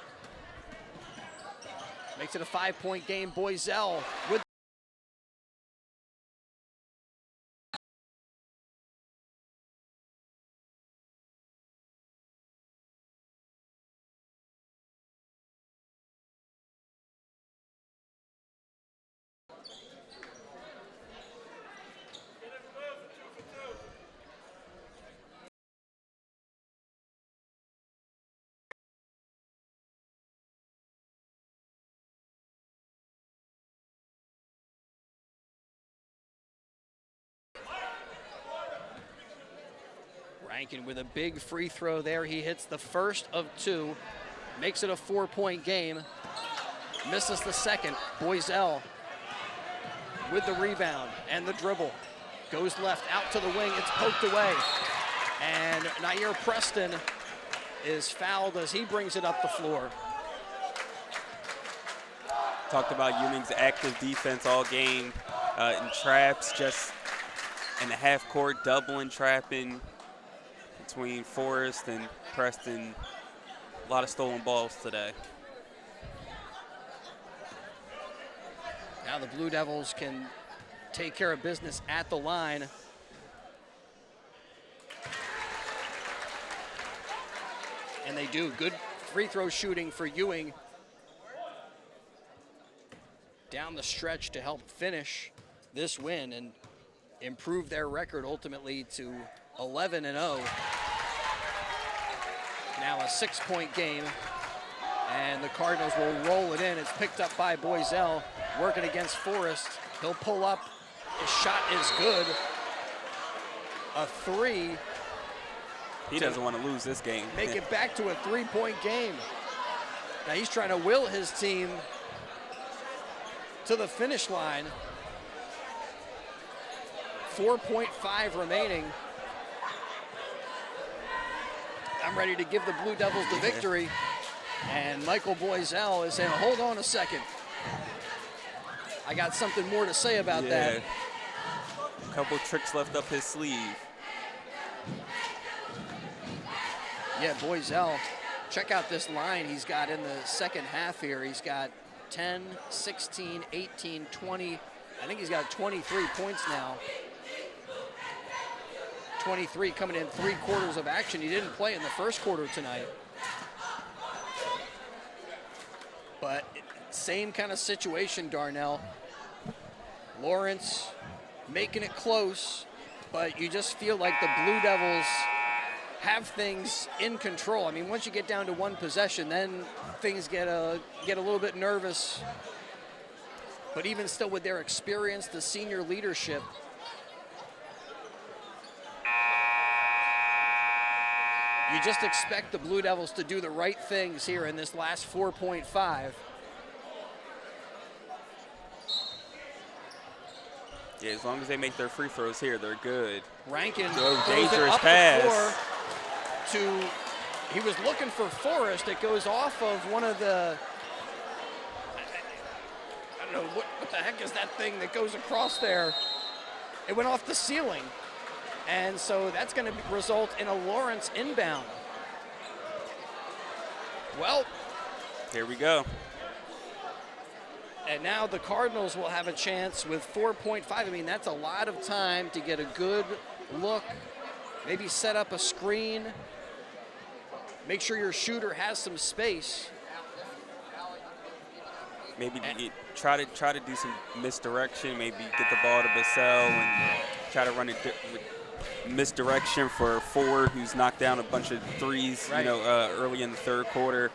S2: Makes it a 5-point game. Boiselle with Rankin with a big free throw there. He hits the first of 2, makes it a 4-point game. Misses the second. Boiselle with the rebound and the dribble. Goes left out to the wing. It's poked away. And Nair Preston is fouled as he brings it up the floor.
S3: Talked about Ewing's active defense all game in traps, just in the half court, doubling, trapping between Forrest and Preston. A lot of stolen balls today.
S2: Now the Blue Devils can take care of business at the line. And they do. Good free throw shooting for Ewing down the stretch to help finish this win and improve their record ultimately to 11-0. Now a 6-point game, and the Cardinals will roll it in. It's picked up by Boiselle, working against Forrest. He'll pull up. His shot is good. A 3.
S3: He doesn't want to lose this game.
S2: Make it back to a 3-point game. Now he's trying to will his team to the finish line. 4.5 remaining. I'm ready to give the Blue Devils the victory. And Michael Boiselle is saying, hold on a second. I got something more to say about that.
S3: A couple tricks left up his sleeve.
S2: Yeah, Boiselle, check out this line he's got in the second half here. He's got 10, 16, 18, 20. I think he's got 23 points now. 23 coming in 3 quarters of action. He didn't play in the first quarter tonight. But same kind of situation, Darnell. Lawrence making it close, but you just feel like the Blue Devils have things in control. I mean, once you get down to 1 possession, then things get a little bit nervous. But even still, with their experience, the senior leadership, you just expect the Blue Devils to do the right things here in this last 4.5.
S3: Yeah, as long as they make their free throws here, they're good.
S2: Rankin
S3: dangerous pass.
S2: He was looking for Forrest. It goes off of one of the, I don't know, what the heck is that thing that goes across there? It went off the ceiling. And so that's going to result in a Lawrence inbound. Well,
S3: here we go.
S2: And now the Cardinals will have a chance with 4.5. I mean, that's a lot of time to get a good look, maybe set up a screen, make sure your shooter has some space.
S3: maybe try to do some misdirection, maybe get the ball to Bissell and try to run it misdirection for Ford, who's knocked down a bunch of threes,
S2: Right.
S3: early in the third quarter.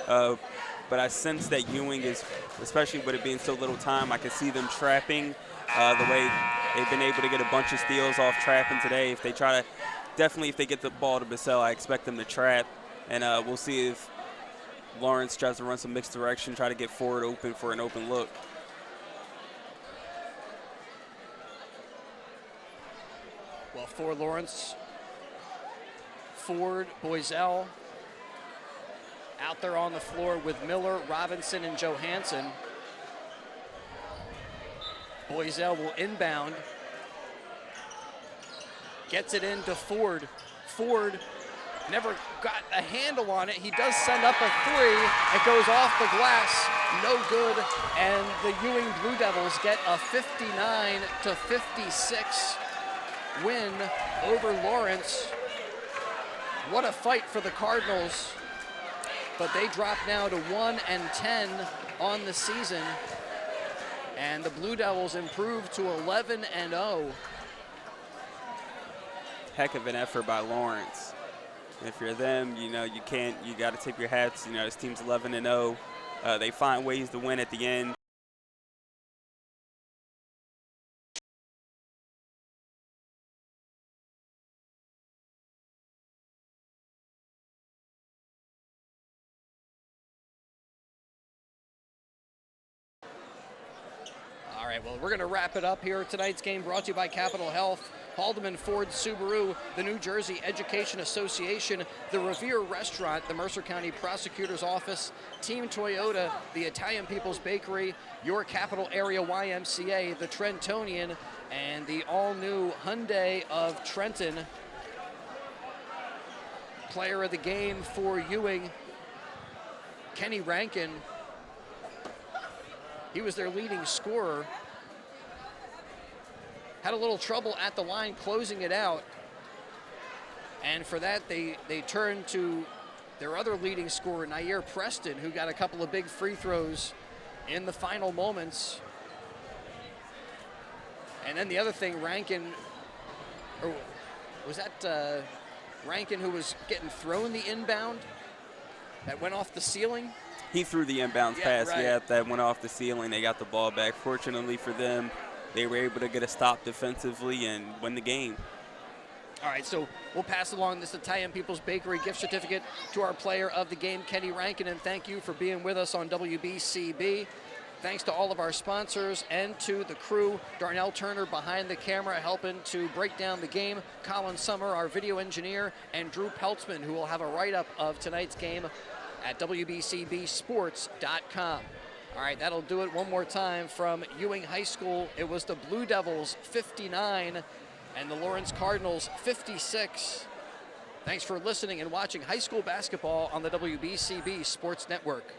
S3: But I sense that Ewing is, especially with it being so little time, I can see them trapping the way they've been able to get a bunch of steals off trapping today. If they get the ball to Bissell, I expect them to trap. And we'll see if Lawrence tries to run some mixed direction, try to get Ford open for an open look.
S2: Well, for Lawrence, Ford, Boiselle out there on the floor with Miller, Robinson, and Johansson. Boiselle will inbound. Gets it into Ford. Ford never got a handle on it. He does send up a three. It goes off the glass. No good. And the Ewing Blue Devils get a 59-56 win over Lawrence. What a fight for the Cardinals. But they drop now to 1-10 on the season. And the Blue Devils improve to 11-0.
S3: Heck of an effort by Lawrence. If you're them, you got to tip your hats. This team's 11-0. They find ways to win at the end.
S2: All right, well, we're going to wrap it up here. Tonight's game brought to you by Capital Health, Haldeman Ford Subaru, the New Jersey Education Association, the Revere Restaurant, the Mercer County Prosecutor's Office, Team Toyota, the Italian People's Bakery, your Capital Area YMCA, the Trentonian, and the all-new Hyundai of Trenton. Player of the game for Ewing, Kenny Rankin. He was their leading scorer. Had a little trouble at the line closing it out. And for that, they turned to their other leading scorer, Nair Preston, who got a couple of big free throws in the final moments. And then the other thing, Rankin, or was that Rankin who was getting thrown the inbound that went off the ceiling?
S3: He threw the inbounds pass,
S2: right.
S3: that went off the ceiling. They got the ball back. Fortunately for them, they were able to get a stop defensively and win the game.
S2: All right, so we'll pass along this Italian People's Bakery gift certificate to our player of the game, Kenny Rankin, and thank you for being with us on WBCB. Thanks to all of our sponsors and to the crew, Darnell Turner behind the camera helping to break down the game, Colin Summer, our video engineer, and Drew Peltzman, who will have a write-up of tonight's game at WBCBsports.com. All right, that'll do it one more time from Ewing High School. It was the Blue Devils 59 and the Lawrence Cardinals 56. Thanks for listening and watching high school basketball on the WBCB Sports Network.